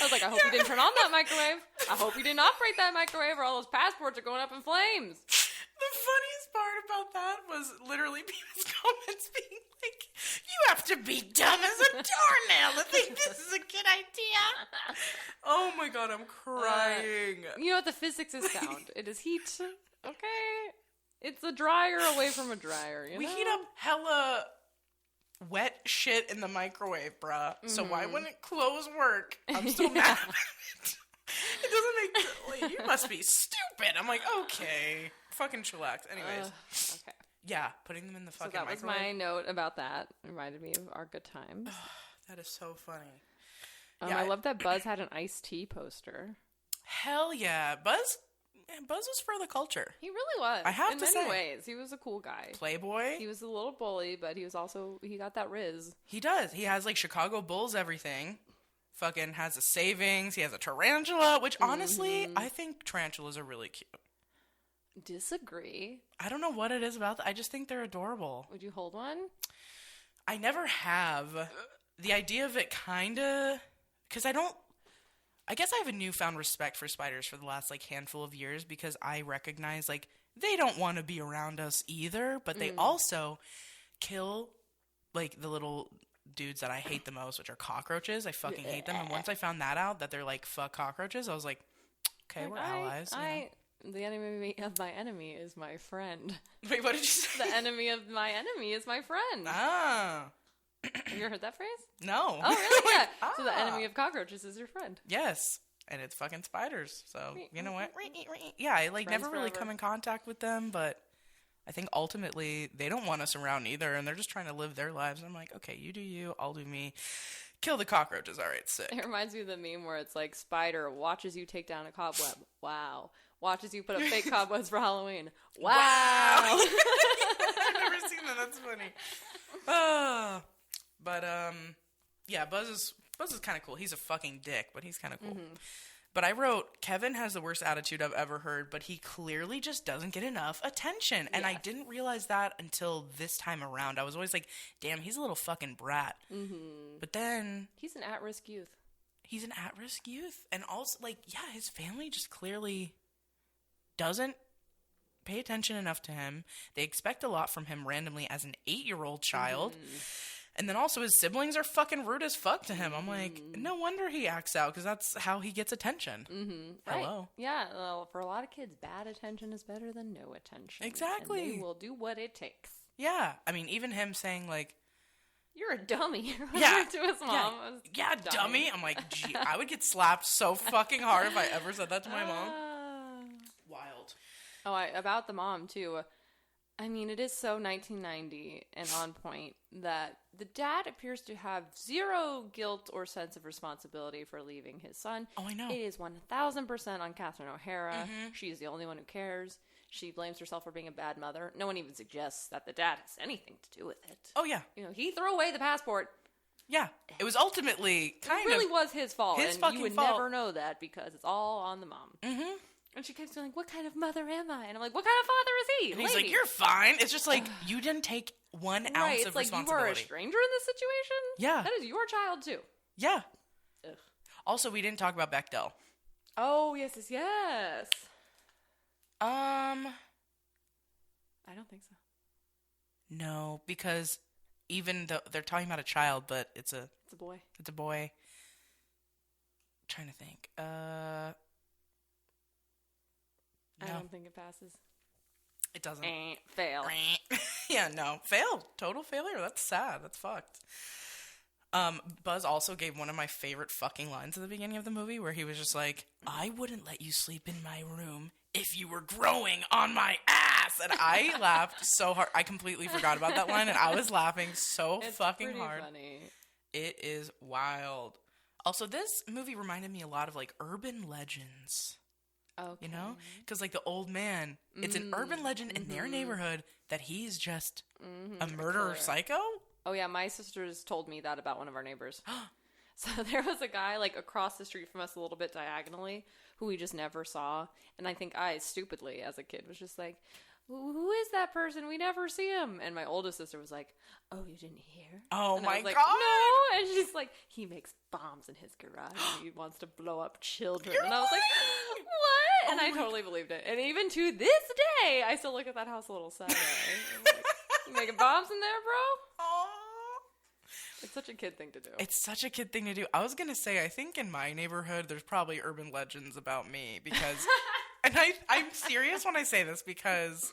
I was like, I hope you didn't turn on that microwave. I hope you didn't operate that microwave or all those passports are going up in flames. The funniest part about that was literally people's comments being like, you have to be dumb as a doornail to think this is a good idea. Oh my god, I'm crying. You know what? The physics is sound. It is heat. Okay? It's a dryer away from a dryer. You know? We heat up hella wet shit in the microwave, bruh. So why wouldn't clothes work? I'm still mad. It doesn't make... Like, you must be stupid. I'm like, okay. Fucking chillax. Anyways. Okay. Yeah, putting them in the fucking microwave. So that was my note about that. It reminded me of our good times. That is so funny. I love that Buzz had an iced tea poster. Hell yeah. Buzz was for the culture. He really was. I have to say. In many ways. He was a cool guy. Playboy. He was a little bully, but he was also... He got that riz. He does. He has, like, Chicago Bulls everything. Fucking has a savings. He has a tarantula, which, honestly, I think tarantulas are really cute. Disagree. I don't know what it is about that. I just think they're adorable. Would you hold one? I never have. The idea of it kind of... Because I guess I have a newfound respect for spiders for the last, like, handful of years because I recognize, like, they don't want to be around us either, but they also kill, like, the little dudes that I hate the most, which are cockroaches. I fucking hate them. And once I found that out, that they're like, fuck cockroaches, I was like, okay, we're allies. The enemy of my enemy is my friend. Wait, what did you say? The enemy of my enemy is my friend. Ah. Have you ever heard that phrase? No. Oh, really? Yeah. Like, So the enemy of cockroaches is your friend. Yes. And it's fucking spiders. So, you know what? Yeah, I like Friends never really forever. come in contact with them, but I think ultimately they don't want us around either, and they're just trying to live their lives. And I'm like, okay, you do you, I'll do me. Kill the cockroaches. All right, sick. It reminds me of the meme where it's like, spider watches you take down a cobweb. Wow. Watches you put up fake cobwebs for Halloween. Wow. I've never seen that. That's funny. But yeah, Buzz is kind of cool. He's a fucking dick, but he's kind of cool. Mm-hmm. But I wrote, Kevin has the worst attitude I've ever heard, but he clearly just doesn't get enough attention. And I Yes. didn't realize that until this time around. I was always like, damn, he's a little fucking brat. Mm-hmm. But then He's an at-risk youth. he's an at-risk youth. And also, like, yeah, his family just clearly doesn't pay attention enough to him. They expect a lot from him randomly as an 8-year-old child. And then also his siblings are fucking rude as fuck to him. I'm like, no wonder he acts out, because that's how he gets attention. Hello. Right. Yeah, well, for a lot of kids, bad attention is better than no attention. Exactly. And they will do what it takes. Yeah. I mean, even him saying, like, You're a dummy. yeah, To his mom. yeah, dummy. I'm like, gee, I would get slapped so fucking hard if I ever said that to my mom. Wild. Oh, about the mom, too. I mean, it is so 1990 and on point that the dad appears to have zero guilt or sense of responsibility for leaving his son. Oh, I know. It is 1,000% on Catherine O'Hara. She's the only one who cares. She blames herself for being a bad mother. No one even suggests that the dad has anything to do with it. Oh, yeah. You know, he threw away the passport. Yeah. It was ultimately kind It really of was his fault. his and fucking you would fault. never know that because it's all on the mom. Mm-hmm. And she keeps being like, what kind of mother am I? And I'm like, what kind of father is he? And he's Lady. like, you're fine. It's just like, you didn't take 1 ounce right, of it's like you are a responsibility. stranger in this situation? Yeah. That is your child, too. Yeah. Ugh. Also, we didn't talk about Bechdel. Oh, yes. I don't think so. No, because even though they're talking about a child, but it's a boy. It's a boy. Trying to think. I No, don't think it passes. it doesn't. Fail. Yeah, no. Fail. Total failure. That's sad. That's fucked. Buzz also gave one of my favorite fucking lines at the beginning of the movie where he was just like, I wouldn't let you sleep in my room if you were growing on my ass. And I laughed so hard. I completely forgot about that line, and I was laughing so It's fucking pretty hard. funny. It is wild. Also, this movie reminded me a lot of, like, urban legends. Okay. You know? Because, like, the old man, it's an urban legend in their neighborhood that he's just a murderer killer. psycho? Oh, yeah, my sisters told me that about one of our neighbors. So there was a guy, like, across the street from us a little bit diagonally who we just never saw. And I think I, stupidly, as a kid, was just like, who is that person? We never see him. And my oldest sister was like, oh, you didn't hear? Oh, And I my was like, God. no. And she's like, he makes bombs in his garage and he wants to blow up children. And I was like, what? And I totally believed it. And even to this day, I still look at that house a little sad. Like, you making bombs in there, bro? Aw. It's such a kid thing to do. It's such a kid thing to do. I was going to say, I think in my neighborhood, there's probably urban legends about me because, and I'm serious when I say this because,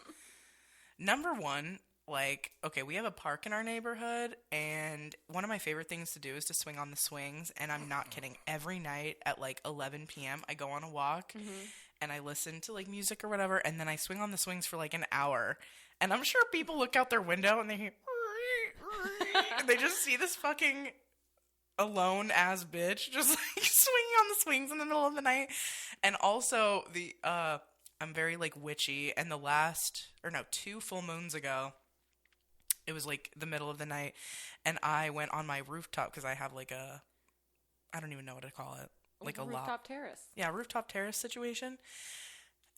number one, like, okay, we have a park in our neighborhood, and one of my favorite things to do is to swing on the swings, and I'm not kidding. Every night at, like, 11 p.m., I go on a walk, and I listen to, like, music or whatever, and then I swing on the swings for, like, an hour, and I'm sure people look out their window, and they hear, and they just see this fucking alone-ass bitch just, like, swinging on the swings in the middle of the night, and also, I'm very, like, witchy, and 2 full moons ago, it was, like, the middle of the night, and I went on my rooftop, because I have, like, I don't even know what to call it. Like a rooftop terrace. Yeah, rooftop terrace situation.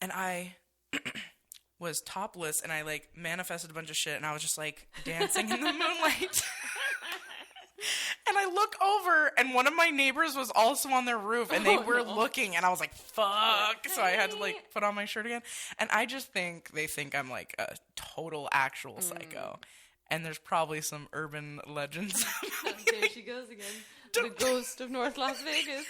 And I was topless, and I, like, manifested a bunch of shit, and I was just, like, dancing in the moonlight. And I look over, and one of my neighbors was also on their roof, and they were looking, and I was like, fuck. So I had to, like, put on my shirt again. And I just think they think I'm, like, a total actual psycho. And there's probably some urban legends. There she goes again. The ghost of North Las Vegas.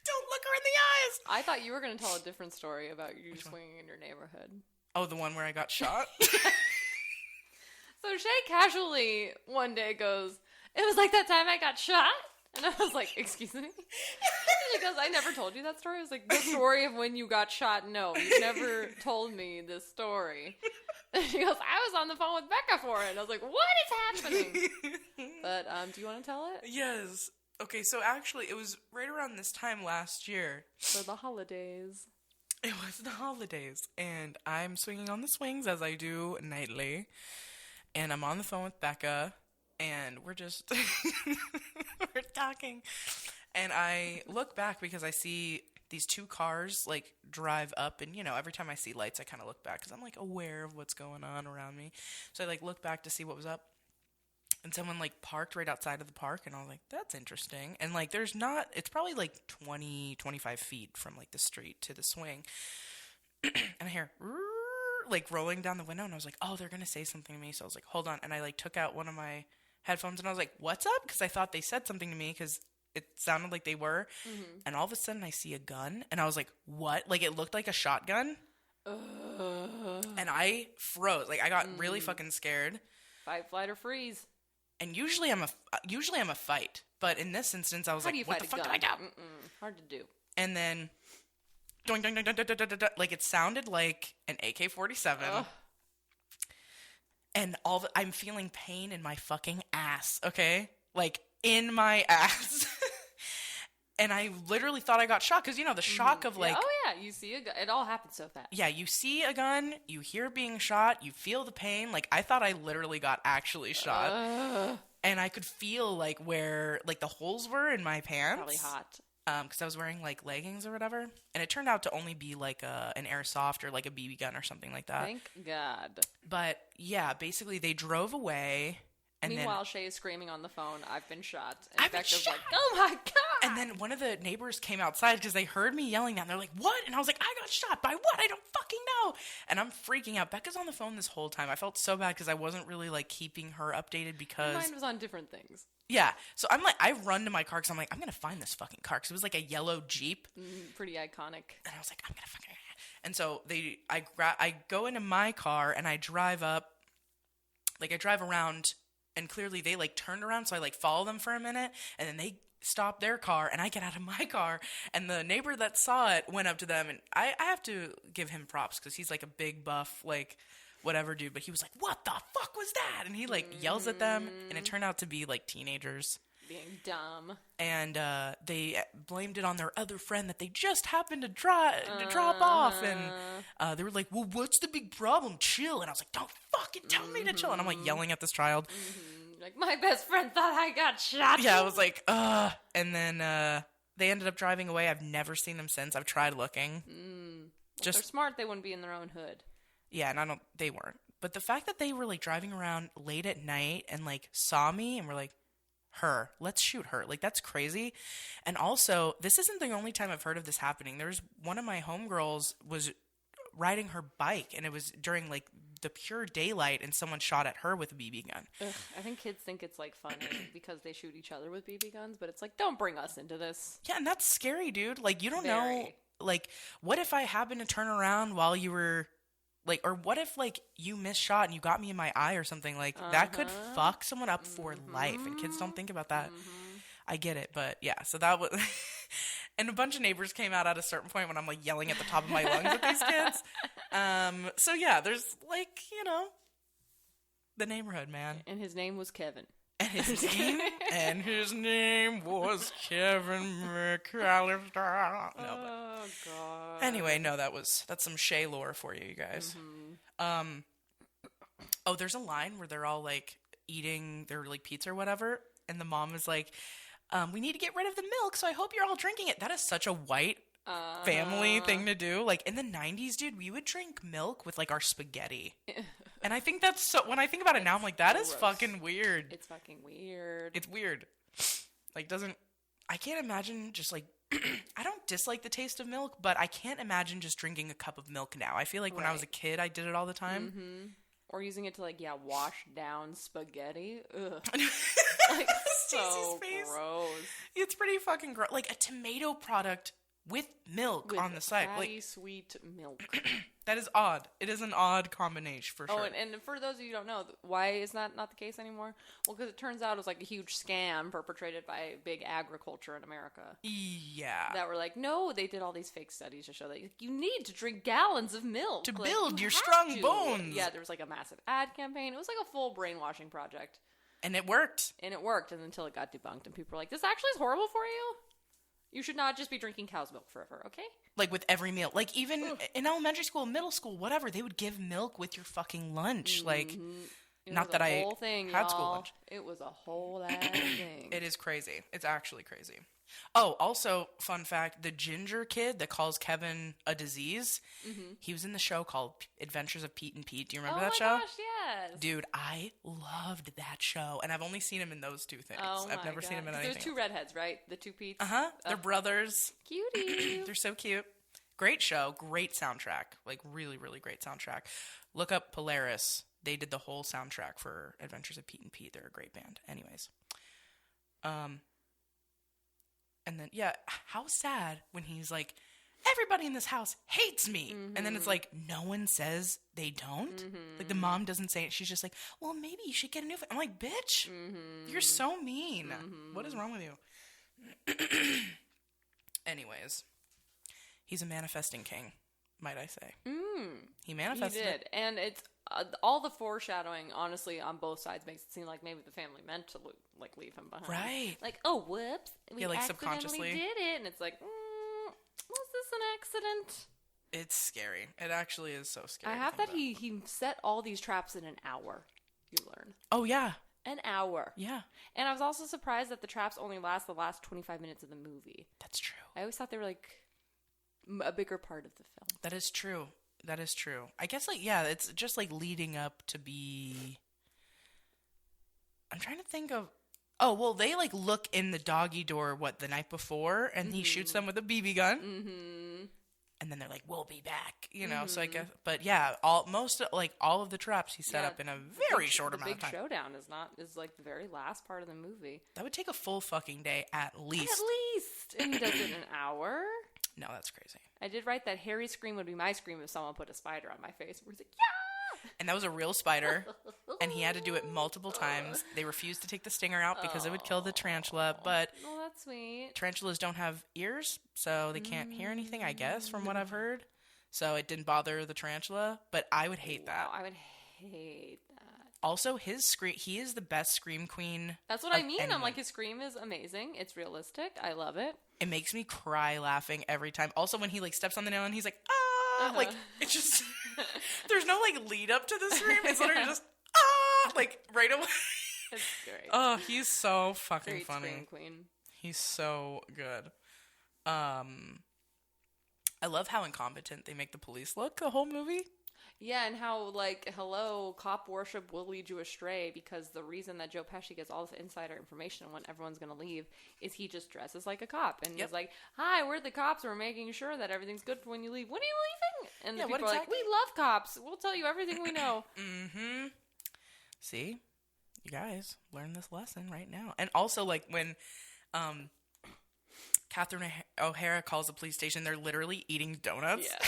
Don't look her in the eyes. I thought you were going to tell a different story about you swinging in your neighborhood. Oh, the one where I got shot? So Shay casually one day goes, It was like that time I got shot. And I was like, excuse me? She goes, I never told you that story. I was like, the story of when you got shot? No, you never told me this story. And she goes, I was on the phone with Becca for it. And I was like, what is happening? But do you want to tell it? Yes. Okay, so actually, it was right around this time last year. For the holidays. It was the holidays. And I'm swinging on the swings, as I do nightly. And I'm on the phone with Becca. And we're just, we're talking. And I look back because I see these two cars, like, drive up. And, you know, every time I see lights, I kind of look back because I'm, like, aware of what's going on around me. So I, like, look back to see what was up. And someone, like, parked right outside of the park. And I was like, that's interesting. And, like, there's not, it's probably, like, 20, 25 feet from, like, the street to the swing. And I hear, like, rolling down the window. And I was like, oh, they're going to say something to me. So I was like, hold on. And I, like, took out one of my headphones and I was like, what's up? Because I thought they said something to me because it sounded like they were. Mm-hmm. And all of a sudden I see a gun and I was like, what? Like, it looked like a shotgun. And I froze. Like, I got really fucking scared. Fight, flight, or freeze. And usually I'm a fight. But in this instance, I was like, what the fuck did I do? Hard to do. And then, doing, doing, doing, doing, doing, doing, doing, like, it sounded like an AK-47. Ugh. And I'm feeling pain in my fucking ass, okay? Like, in my ass. And I literally thought I got shot because, you know, the shock of, like... Yeah. Oh, yeah, you see a gun. It all happens so fast. Yeah, you see a gun, you hear being shot, you feel the pain. Like, I thought I literally got actually shot. And I could feel, like, where, like, the holes were in my pants. Probably hot. Because I was wearing, like, leggings or whatever. And it turned out to only be, like, an airsoft or, like, a BB gun or something like that. Thank God. But, yeah, basically they drove away. And meanwhile, Shea is screaming on the phone, I've been shot. And Becca's like, oh, my God. And then one of the neighbors came outside because they heard me yelling that. And they're like, what? And I was like, I got shot. By what? I don't fucking know. And I'm freaking out. Becca's on the phone this whole time. I felt so bad because I wasn't really, like, keeping her updated because... Mine was on different things. Yeah. So I'm like, I run to my car because I'm like, I'm going to find this fucking car. Because it was like a yellow Jeep. Pretty iconic. And I was like, I'm going to fucking... And so I go into my car and I drive up. Like, I drive around and clearly they, like, turned around. So I, like, follow them for a minute. And then they stop their car and I get out of my car. And the neighbor that saw it went up to them. And I have to give him props because he's, like, a big buff, like... whatever dude, but he was like, what the fuck was that? And he, like, yells at them, and it turned out to be, like, teenagers. Being dumb. And they blamed it on their other friend that they just happened to drop off, and they were like, well, what's the big problem? Chill. And I was like, don't fucking tell me to chill. And I'm, like, yelling at this child. Like, my best friend thought I got shot. Yeah, I was like, and then they ended up driving away. I've never seen them since. I've tried looking. They're smart. They wouldn't be in their own hood. Yeah, and they weren't. But the fact that they were, like, driving around late at night and, like, saw me and were like, let's shoot her. Like, that's crazy. And also, this isn't the only time I've heard of this happening. There's one of my homegirls was riding her bike, and it was during, like, the pure daylight, and someone shot at her with a BB gun. Ugh, I think kids think it's, like, funny because they shoot each other with BB guns, but it's like, don't bring us into this. Yeah, and that's scary, dude. Like, you don't know, like, what if I happen to turn around while you were... like, or what if, like, you missed shot and you got me in my eye or something? Like, that could fuck someone up for life. And kids don't think about that. I get it. But, yeah, so that was... and a bunch of neighbors came out at a certain point when I'm, like, yelling at the top of my lungs at these kids. So, yeah, there's, like, you know, the neighborhood, man. And his name was Kevin. And his name was Kevin McAllister. No, oh, God. Anyway, no, that's some Shea lore for you guys. Oh, there's a line where they're all, like, eating their, like, pizza or whatever, and the mom is like, we need to get rid of the milk, so I hope you're all drinking it. That is such a white family thing to do. Like, in the 90s, dude, we would drink milk with, like, our spaghetti. And I think that's so... when I think about it now, I'm like, that is fucking weird. It's fucking weird. It's weird. Like, I can't imagine just, like... I don't dislike the taste of milk, but I can't imagine just drinking a cup of milk now. I feel like when I was a kid, I did it all the time. Or using it to, like, wash down spaghetti. Ugh. Like, so gross. It's pretty fucking gross. Like, a tomato product with milk With on the side. fatty, sweet milk. That is odd. It is an odd combination for sure. Oh, and for those of you who don't know, why is that not the case anymore? Well, because it turns out it was like a huge scam perpetrated by big agriculture in America. Yeah. That were like, no, they did all these fake studies to show that you need to drink gallons of milk. To like, build you your have strong to. bones. Yeah, there was like a massive ad campaign. It was like a full brainwashing project. And it worked. And it worked, and until it got debunked, and people were like, this actually is horrible for you. You should not just be drinking cow's milk forever, okay? Like with every meal. Like even in elementary school, middle school, whatever, they would give milk with your fucking lunch. Like, not that I had school lunch. It was a whole ass thing. It is crazy. It's actually crazy. Oh, also, fun fact, the ginger kid that calls Kevin a disease, he was in the show called Adventures of Pete and Pete. Do you remember that show? Oh my gosh, yes. Dude, I loved that show. And I've only seen him in those two things. Oh I've never seen him in anything There's two redheads, right? The two Petes? Uh-huh. They're brothers. Cutie. They're so cute. Great show. Great soundtrack. Like, really, really great soundtrack. Look up Polaris. They did the whole soundtrack for Adventures of Pete and Pete. They're a great band. Anyways. And then, yeah, how sad when he's like, everybody in this house hates me. And then it's like, no one says they don't. Like, the mom doesn't say it. She's just like, well, maybe you should get a new I'm like, bitch, you're so mean. What is wrong with you? Anyways, he's a manifesting king, might I say. He manifested. He did. And it's all the foreshadowing, honestly, on both sides makes it seem like maybe the family meant to leave him behind. Right. Like, oh, whoops. We like accidentally subconsciously did it. And it's like, was this an accident? It's scary. It actually is so scary. I have that he set all these traps in an hour, you learn. Oh, yeah. An hour. Yeah. And I was also surprised that the traps only last the last 25 minutes of the movie. That's true. I always thought they were like a bigger part of the film. That is true. That is true. I guess, like, yeah, it's just, like, leading up to be... I'm trying to think of... Oh, well, they, like, look in the doggy door, the night before, and he shoots them with a BB gun. And then they're like, we'll be back, you know? So I guess... But, yeah, all of the traps he set up in a very short amount of time. The big showdown is, like, the very last part of the movie. That would take a full fucking day, at least. At least! And he does it in an hour? No, that's crazy. I did write that Harry's scream would be my scream if someone put a spider on my face. Where he's like, yeah! And that was a real spider, and he had to do it multiple times. They refused to take the stinger out because it would kill the tarantula, but oh, that's sweet. Tarantulas don't have ears, so they can't hear anything, I guess, from what I've heard. So it didn't bother the tarantula, but I would hate that. I would hate that. Also, his scream, he is the best scream queen. That's what I mean. I'm like, his scream is amazing. It's realistic. I love it. It makes me cry laughing every time. Also, when he, like, steps on the nail and he's like, like, it's just, there's no, like, lead up to the scream. It's literally just, like, right away. It's great. Oh, he's so fucking Great funny. scream queen. He's so good. I love how incompetent they make the police look the whole movie. Yeah, and how, like, hello, cop worship will lead you astray, because the reason that Joe Pesci gets all this insider information when everyone's going to leave is he just dresses like a cop. And he's like, hi, we're the cops. We're making sure that everything's good for when you leave. When are you leaving? And the people are like, we love cops. We'll tell you everything we know. See? You guys, learn this lesson right now. And also, like, when Catherine O'Hara calls the police station, they're literally eating donuts. Yeah.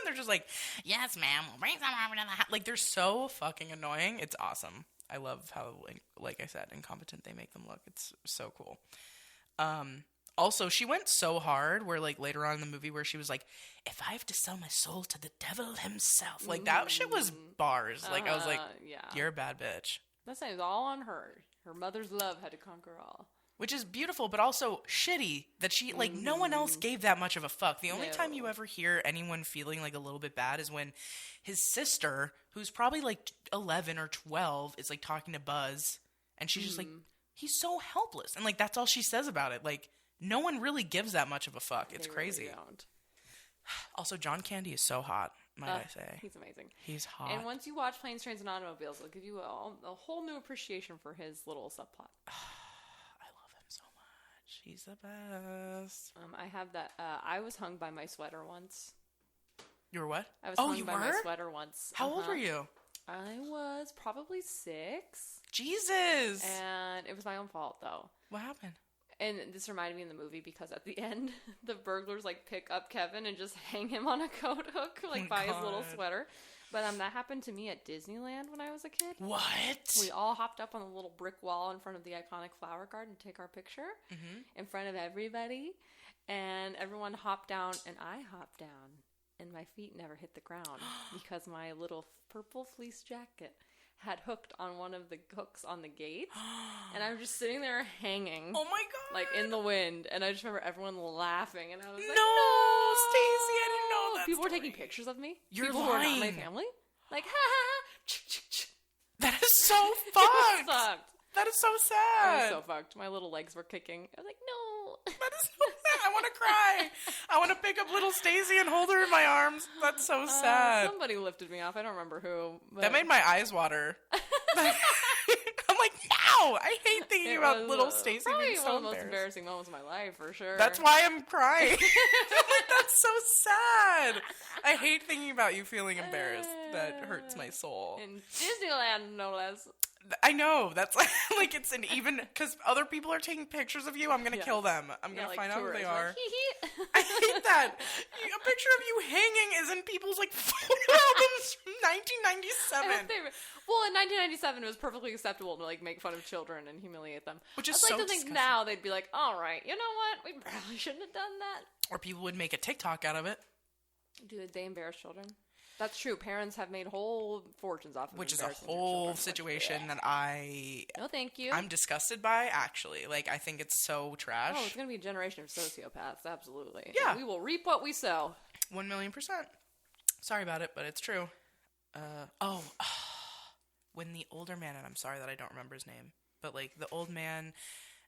They're just like, yes, ma'am, we'll bring some over to the house. Like, they're so fucking annoying. It's awesome. I love how, like I said, incompetent they make them look. It's so cool. Also, she went so hard where, like, later on in the movie where she was like, if I have to sell my soul to the devil himself. Like, that shit was bars. Like, I was like, you're a bad bitch. That was all on her. Her mother's love had to conquer all. Which is beautiful, but also shitty that she, like, no one else gave that much of a fuck. The only time you ever hear anyone feeling, like, a little bit bad is when his sister, who's probably, like, 11 or 12, is, like, talking to Buzz. And she's just like, he's so helpless. And, like, that's all she says about it. Like, no one really gives that much of a fuck. It's crazy. Really don't. Also, John Candy is so hot, might I say. He's amazing. He's hot. And once you watch Planes, Trains, and Automobiles, it'll give you a whole new appreciation for his little subplot. She's the best. I have that. I was hung by my sweater once. You were what? I was hung by my sweater once. How old were you? I was probably 6. Jesus. And it was my own fault, though. What happened? And this reminded me in the movie because at the end, the burglars like pick up Kevin and just hang him on a coat hook like by his little sweater. But that happened to me at Disneyland when I was a kid. What? We all hopped up on the little brick wall in front of the iconic flower garden to take our picture in front of everybody. And everyone hopped down, and I hopped down. And my feet never hit the ground because my little purple fleece jacket had hooked on one of the hooks on the gate. And I was just sitting there hanging. Oh my God. Like in the wind. And I just remember everyone laughing. And I was like, no, Stacy, I didn't know that People were story. taking pictures of me. You're People lying. who are not my family. Like, ha ha ha. That is so It fucked. sucked. That is so I sad. was so fucked. My little legs were kicking. I was like, no. That is so sad. I want to cry. I want to pick up little Stacy and hold her in my arms. That's so sad. Somebody lifted me off. I don't remember who. But That made my eyes water. I'm like, no! I hate thinking it about was, little Stacy probably being so one of the most embarrassed. embarrassing moments of my life, for sure. That's why I'm crying. I'm like, that's so sad. I hate thinking about you feeling embarrassed. That hurts my soul. In Disneyland, no less. I know. That's like it's an even because other people are taking pictures of you. I'm gonna kill them. I'm gonna find out who they are. Like, I hate that. A picture of you hanging is in people's like photo albums from 1997. Well, in 1997, it was perfectly acceptable to like make fun of children and humiliate them. Which is I'd so like to think disgusting. now they'd be like, all right, you know what? We probably shouldn't have done that. Or people would make a TikTok out of it. Dude, they embarrass children. That's true. Parents have made whole fortunes off of Which is a embarrassing their whole children. situation that No, thank you. I'm disgusted by, actually. Like, I think it's so trash. Oh, it's going to be a generation of sociopaths, absolutely. Yeah. We will reap what we sow. 1,000,000%. Sorry about it, but it's true. When the older man, and I'm sorry that I don't remember his name, but, like, the old man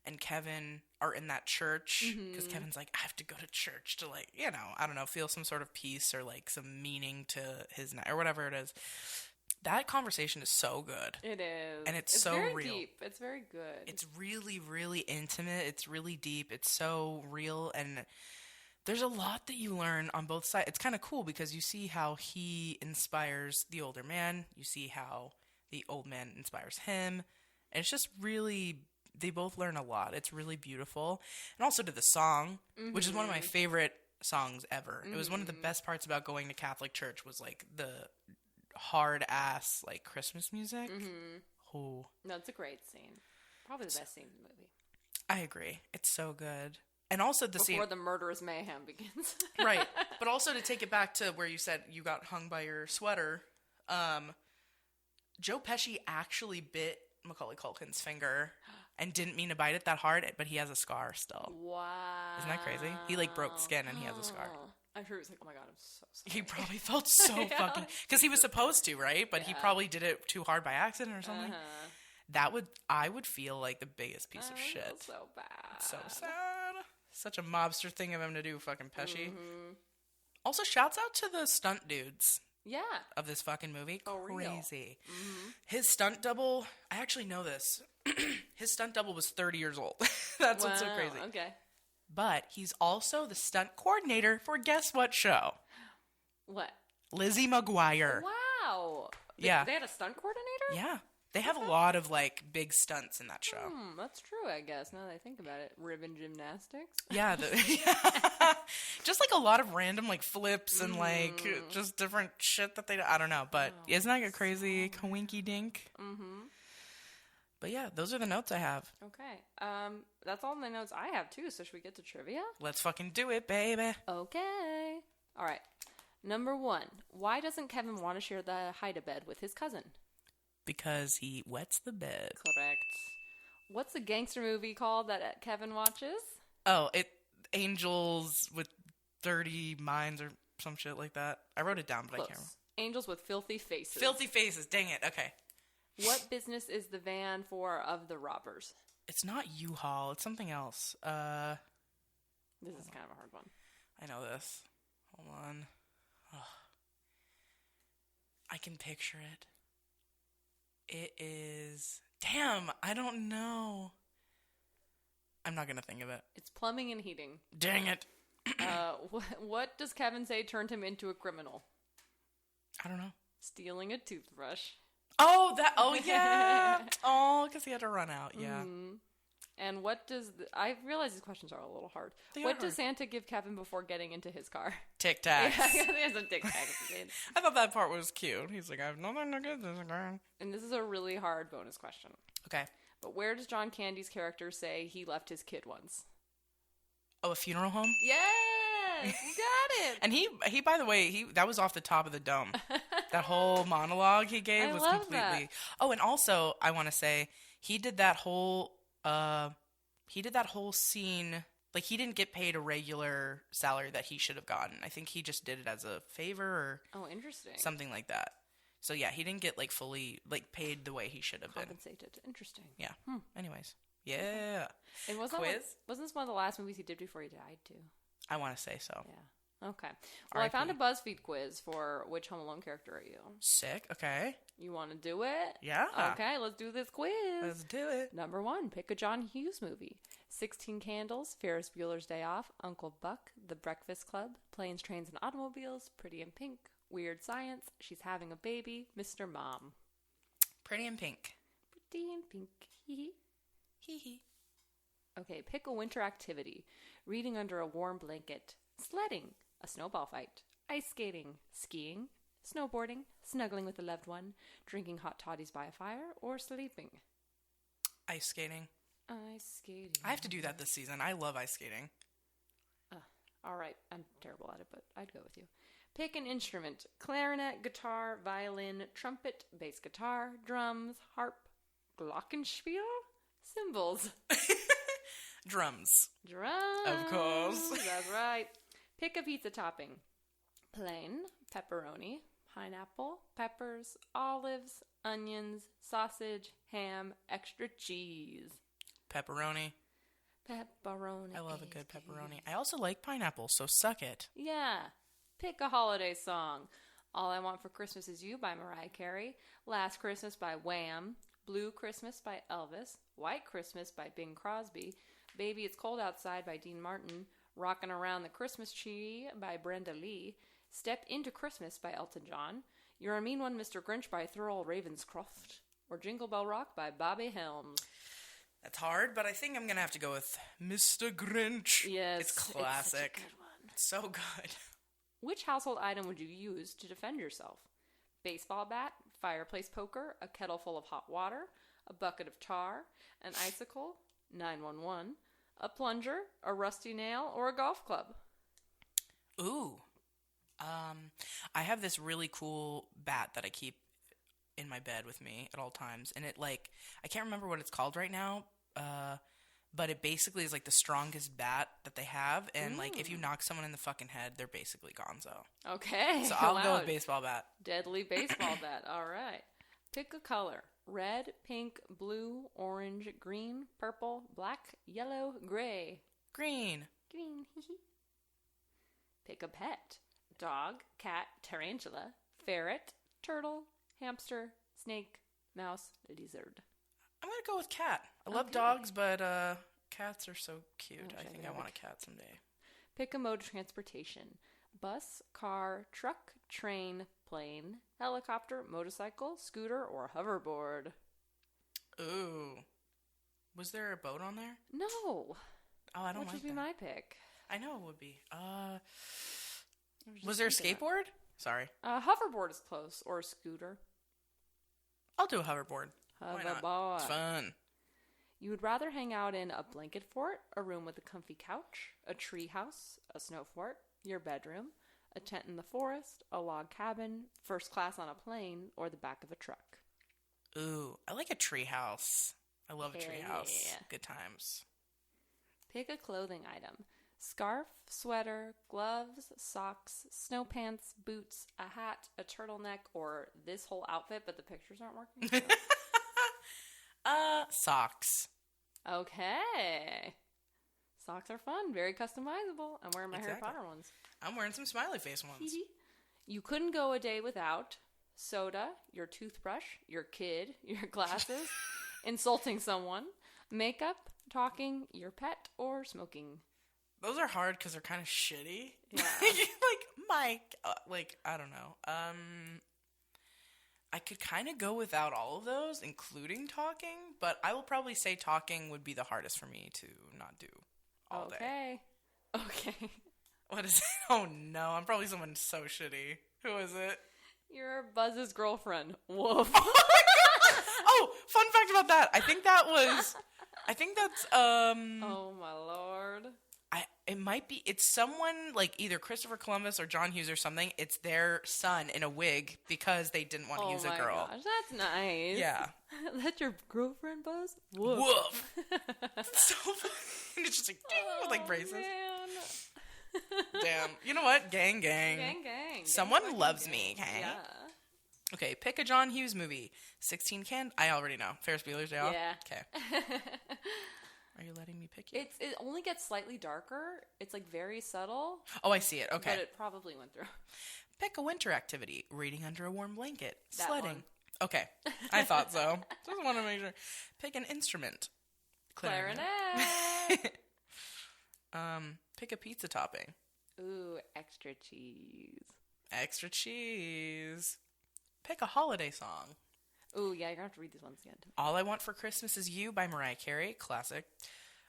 and Kevin are in that church, because Kevin's like, I have to go to church to, like, you know, I don't know, feel some sort of peace or, like, some meaning to his night, or whatever it is. That conversation is so good. It is. And it's so very real. Deep. It's very good. It's really, really intimate. It's really deep. It's so real. And there's a lot that you learn on both sides. It's kind of cool because you see how he inspires the older man. You see how the old man inspires him. And it's just really, they both learn a lot. It's really beautiful. And also to the song, which is one of my favorite songs ever. It was one of the best parts about going to Catholic church was like the hard ass like Christmas music. Oh, No, it's a great scene. Probably the best scene in the movie. I agree. It's so good. And also the scene Before the murderous mayhem begins. right. But also to take it back to where you said you got hung by your sweater, Joe Pesci actually bit Macaulay Culkin's finger and didn't mean to bite it that hard, but he has a scar still. Wow. Isn't that crazy? He like broke skin and he has a scar. I'm sure he was like, oh my god, I'm so sorry. He probably felt so fucking because he was supposed to, right? But he probably did it too hard by accident or something. I would feel like the biggest piece of shit. I feel so bad. So sad. Such a mobster thing of him to do, fucking Pesci. Also, shouts out to the stunt dudes Yeah. of this fucking movie. For real. Crazy. His stunt double, I actually know this. His stunt double was 30 years old. That's what's so crazy. Okay. But he's also the stunt coordinator for guess what show? What? Lizzie McGuire. Wow. Yeah. They had a stunt coordinator? Yeah. They have a lot of, like, big stunts in that show. That's true, I guess, now that I think about it. Ribbon gymnastics? Yeah, just, like, a lot of random, like, flips and, like, just different shit that they... I don't know, but isn't that a crazy coinky-dink? But, yeah, those are the notes I have. Okay. That's all the notes I have, too, so should we get to trivia? Let's fucking do it, baby. Okay. All right. Number 1. Why doesn't Kevin want to share the hide-a-bed with his cousin? Because he wets the bed. Correct. What's the gangster movie called that Kevin watches? Oh, Angels with Dirty Minds or some shit like that. I wrote it down, but Close. I can't remember. Angels with Filthy Faces. Filthy Faces. Dang it. Okay. What business is the van for of the robbers? It's not U-Haul. It's something else. This is kind of a hard one. I know this. Hold on. Ugh. I can picture it. It is... Damn, I don't know. I'm not going to think of it. It's plumbing and heating. Dang it. What does Kevin say turned him into a criminal? I don't know. Stealing a toothbrush. Oh, yeah. Oh, because he had to run out. Yeah. And what does... I realize these questions are a little hard. What does Santa give Kevin before getting into his car? Tic Tacs. Yeah, there's some Tic Tacs. I thought that part was cute. He's like, I have nothing to get this again. And this is a really hard bonus question. Okay. But where does John Candy's character say he left his kid once? Oh, a funeral home? Yes! You got it! And he by the way, that was off the top of the dome. That whole monologue he gave was completely... That. Oh, and also, I want to say, he did that whole scene... Like, he didn't get paid a regular salary that he should have gotten. I think he just did it as a favor or... Oh, interesting. Something like that. So, yeah, he didn't get, like, fully, like, paid the way he should have been. Compensated. Interesting. Yeah. Anyways. Yeah. And wasn't this one of the last movies he did before he died, too? I want to say so. Yeah. Okay. Well, I found a BuzzFeed quiz for which Home Alone character are you? Sick. Okay. You want to do it? Yeah. Okay, let's do this quiz. Let's do it. Number 1, pick a John Hughes movie. 16 Candles, Ferris Bueller's Day Off, Uncle Buck, The Breakfast Club, Planes, Trains, and Automobiles, Pretty in Pink, Weird Science, She's Having a Baby, Mr. Mom. Pretty in Pink. Pretty in Pink. Hee hee. Okay, pick a winter activity. Reading under a warm blanket, sledding, a snowball fight, ice skating, skiing, snowboarding, snuggling with a loved one, drinking hot toddies by a fire, or sleeping. Ice skating. Ice skating. I have to do that this season. I love ice skating. All right, I'm terrible at it, but I'd go with you. Pick an instrument. Clarinet, guitar, violin, trumpet, bass guitar, drums, harp, glockenspiel, cymbals. Drums. Drums. Of course. That's right. Pick a pizza topping. Plain, pepperoni, pineapple, peppers, olives, onions, sausage, ham, extra cheese. Pepperoni. Pepperoni. I love a good pepperoni. I also like pineapple, so suck it. Yeah. Pick a holiday song. All I Want for Christmas Is You by Mariah Carey. Last Christmas by Wham. Blue Christmas by Elvis. White Christmas by Bing Crosby. Baby It's Cold Outside by Dean Martin. Rockin' Around the Christmas Tree by Brenda Lee. Step Into Christmas by Elton John. You're a Mean One, Mr. Grinch by Thurl Ravenscroft. Or Jingle Bell Rock by Bobby Helms. That's hard, but I think I'm going to have to go with Mr. Grinch. Yes. It's classic. It's such a good one. So good. Which household item would you use to defend yourself? Baseball bat, fireplace poker, a kettle full of hot water, a bucket of tar, an icicle, 911, a plunger, a rusty nail, or a golf club? Ooh. I have this really cool bat that I keep in my bed with me at all times. And it, like, I can't remember what it's called right now, but it basically is, like, the strongest bat that they have. And, like, if you knock someone in the fucking head, they're basically gonzo. Okay. So I'll go with baseball bat. Deadly baseball bat. All right. Pick a color. Red, pink, blue, orange, green, purple, black, yellow, gray. Green. Green. Pick a pet. Dog, cat, tarantula, ferret, turtle, hamster, snake, mouse, lizard. I'm going to go with cat. I love dogs, but cats are so cute. I think I want a cat someday. Pick a mode of transportation. Bus, car, truck, train, plane, helicopter, motorcycle, scooter, or hoverboard. Ooh. Was there a boat on there? No. Oh, I don't like that. Which would be my pick? I know it would be. Was there a skateboard? Sorry. Hoverboard is close, or a scooter. I'll do a hoverboard. Why not? It's fun. You would rather hang out in a blanket fort, a room with a comfy couch, a tree house, a snow fort, your bedroom, a tent in the forest, a log cabin, first class on a plane, or the back of a truck? Ooh, I like a tree house. I love a tree house. Yeah. Good times. Pick a clothing item. Scarf, sweater, gloves, socks, snow pants, boots, a hat, a turtleneck, or this whole outfit, but the pictures aren't working. Socks. Okay. Socks are fun. Very customizable. I'm wearing my Harry Potter ones. I'm wearing some smiley face ones. You couldn't go a day without soda, your toothbrush, your kid, your glasses, insulting someone, makeup, talking, your pet, or smoking. Those are hard because they're kind of shitty. Yeah. like, I don't know. I could kind of go without all of those, including talking, but I will probably say talking would be the hardest for me to not do all day. Okay. What is it? Oh no, I'm probably someone so shitty. Who is it? You're Buzz's girlfriend. Woof. Oh, fun fact about that. I think that's Oh my lord. it might be, it's someone like either Christopher Columbus or John Hughes or something. It's their son in a wig because they didn't want to use a girl. Oh my gosh, that's nice. Yeah. That's your girlfriend, Buzz? Woof. Woof. So funny. And it's just like, ding, with like braces. Man. Damn. You know what? Gang, gang. Gang, gang. Someone Gang, loves gang. me, okay? Yeah. Okay, pick a John Hughes movie. 16 Candles. I already know. Ferris Bueller's Day Off? Yeah. Okay. Are you letting me pick you? It only gets slightly darker. It's like very subtle. Oh, I see it. Okay. But it probably went through. Pick a winter activity. Reading under a warm blanket. That Sledding. one. Okay. I thought so. Just want to make sure. Pick an instrument. Clarinet. Pick a pizza topping. Ooh, extra cheese. Extra cheese. Pick a holiday song. Ooh, yeah, you're gonna have to read these ones again. All I Want for Christmas Is You by Mariah Carey, classic.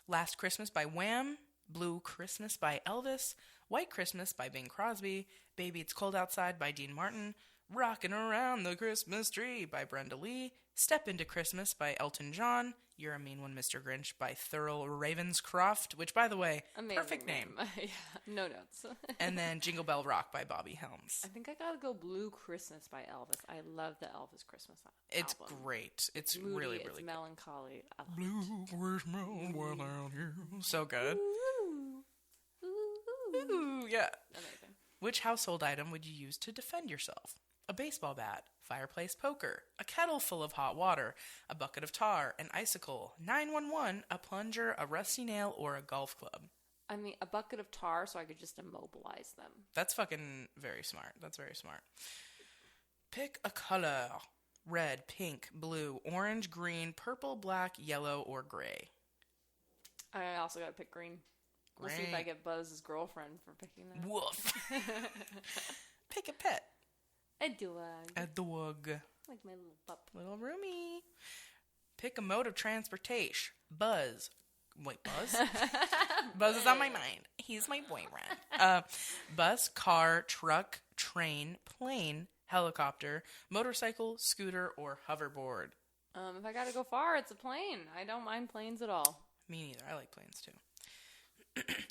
Last Christmas by Wham. Blue Christmas by Elvis. White Christmas by Bing Crosby. Baby It's Cold Outside by Dean Martin. Rockin' Around the Christmas Tree by Brenda Lee. Step Into Christmas by Elton John. You're a Mean One, Mr. Grinch by Thurl Ravenscroft, which, by the way, Amazing perfect name. Yeah, no notes. And then Jingle Bell Rock by Bobby Helms. I think I gotta go Blue Christmas by Elvis. I love the Elvis Christmas album. It's great. It's Moody, really, it's really good. melancholy. I love Blue Christmas without you. So good. it. Ooh. Ooh, yeah. Amazing. Which household item would you use to defend yourself? A baseball bat, fireplace poker, a kettle full of hot water, a bucket of tar, an icicle, 911, a plunger, a rusty nail, or a golf club. I mean, a bucket of tar so I could just immobilize them. That's fucking very smart. That's very smart. Pick a color. Red, pink, blue, orange, green, purple, black, yellow, or gray. I also gotta pick green. We'll see if I get Buzz's girlfriend for picking that. Woof. Pick a pet. A dog. A dog. Like my little pup. Little roomie. Pick a mode of transportation. Buzz. Wait, Buzz? Buzz is on my mind. He's my boyfriend. Bus, car, truck, train, plane, helicopter, motorcycle, scooter, or hoverboard. If I gotta go far, it's a plane. I don't mind planes at all. Me neither. I like planes too.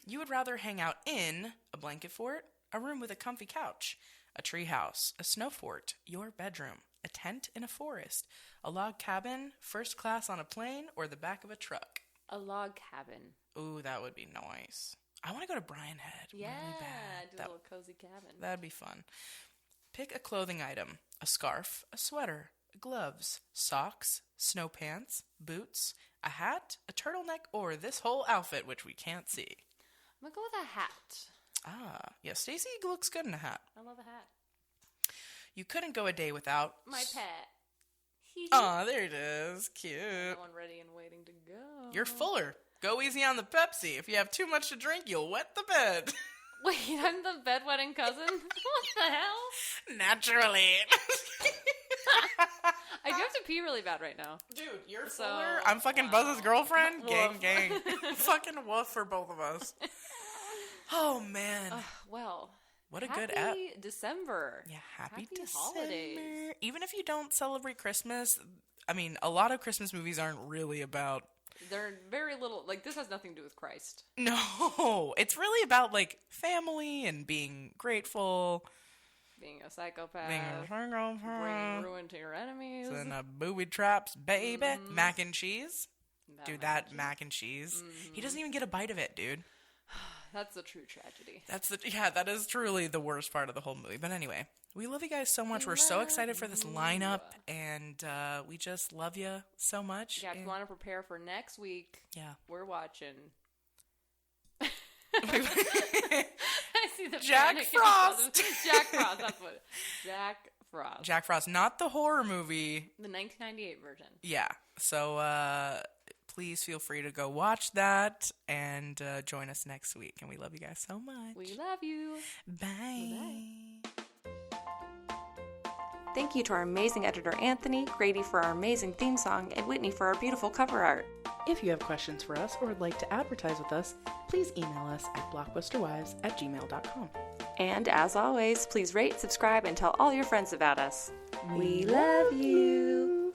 You would rather hang out in a blanket fort, a room with a comfy couch, a tree house, a snow fort, your bedroom, a tent in a forest, a log cabin, first class on a plane, or the back of a truck. A log cabin. Ooh, that would be nice. I want to go to Bryan Head. Yeah, really bad. do a little cozy cabin. That'd be fun. Pick a clothing item. A scarf, a sweater, gloves, socks, snow pants, boots, a hat, a turtleneck, or this whole outfit, which we can't see. I'm gonna go with a hat. Ah, yeah, Stacy looks good in a hat. I love a hat. You couldn't go a day without... My pet. Aw, there it is. Cute. One ready and waiting to go. You're fuller. Go easy on the Pepsi. If you have too much to drink, you'll wet the bed. Wait, I'm the bedwetting cousin? What the hell? Naturally. I do have to pee really bad right now. Dude, you're So, fuller. I'm fucking wow. Buzz's girlfriend. Gang, Woof. gang. Fucking woof for both of us. Oh, man. Well, What a good app. happy December. Yeah, happy December. holidays. Even if you don't celebrate Christmas, I mean, a lot of Christmas movies aren't really about... They're very little, like, this has nothing to do with Christ. No, it's really about, like, family and being grateful. Being a psychopath. Being a Bringing ruin to your enemies. And booby traps, baby. Mac and cheese. Dude, that mac and cheese. Mm-hmm. He doesn't even get a bite of it, dude. That's a true tragedy. That is truly the worst part of the whole movie. But anyway, we love you guys so much. We're so excited for this lineup, and we just love you so much. Yeah, if you want to prepare for next week, Yeah. we're watching. I see the Jack panic in Frost. Jack Frost, that's what. Jack Frost. Jack Frost, not the horror movie. The 1998 version. Yeah. So please feel free to go watch that and join us next week. And we love you guys so much. We love you. Bye. Bye. Thank you to our amazing editor Anthony, Grady for our amazing theme song, and Whitney for our beautiful cover art. If you have questions for us or would like to advertise with us, please email us at blockbusterwives@gmail.com. And as always, please rate, subscribe, and tell all your friends about us. We love you!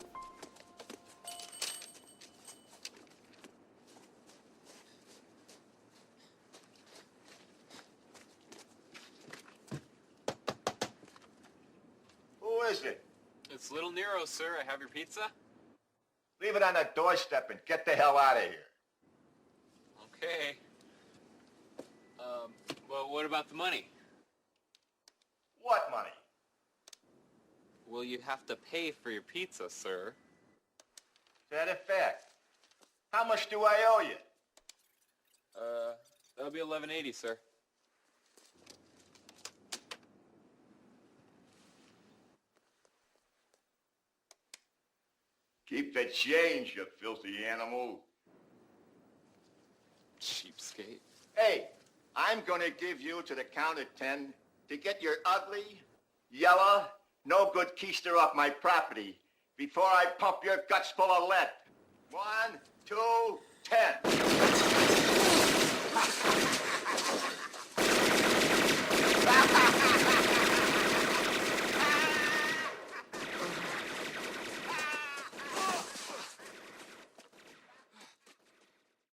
Who is it? It's Little Nero, sir. I have your pizza? Leave it on the doorstep and get the hell out of here. Okay. Well, what about the money? What money? Well, you have to pay for your pizza, sir. Is that a fact? How much do I owe you? That'll be $11.80, sir. Keep the change, you filthy animal. Cheapskate. Hey, I'm gonna give you to the count of 10 to get your ugly, yellow, no good keister off my property before I pump your guts full of lead. 1, 2, 10.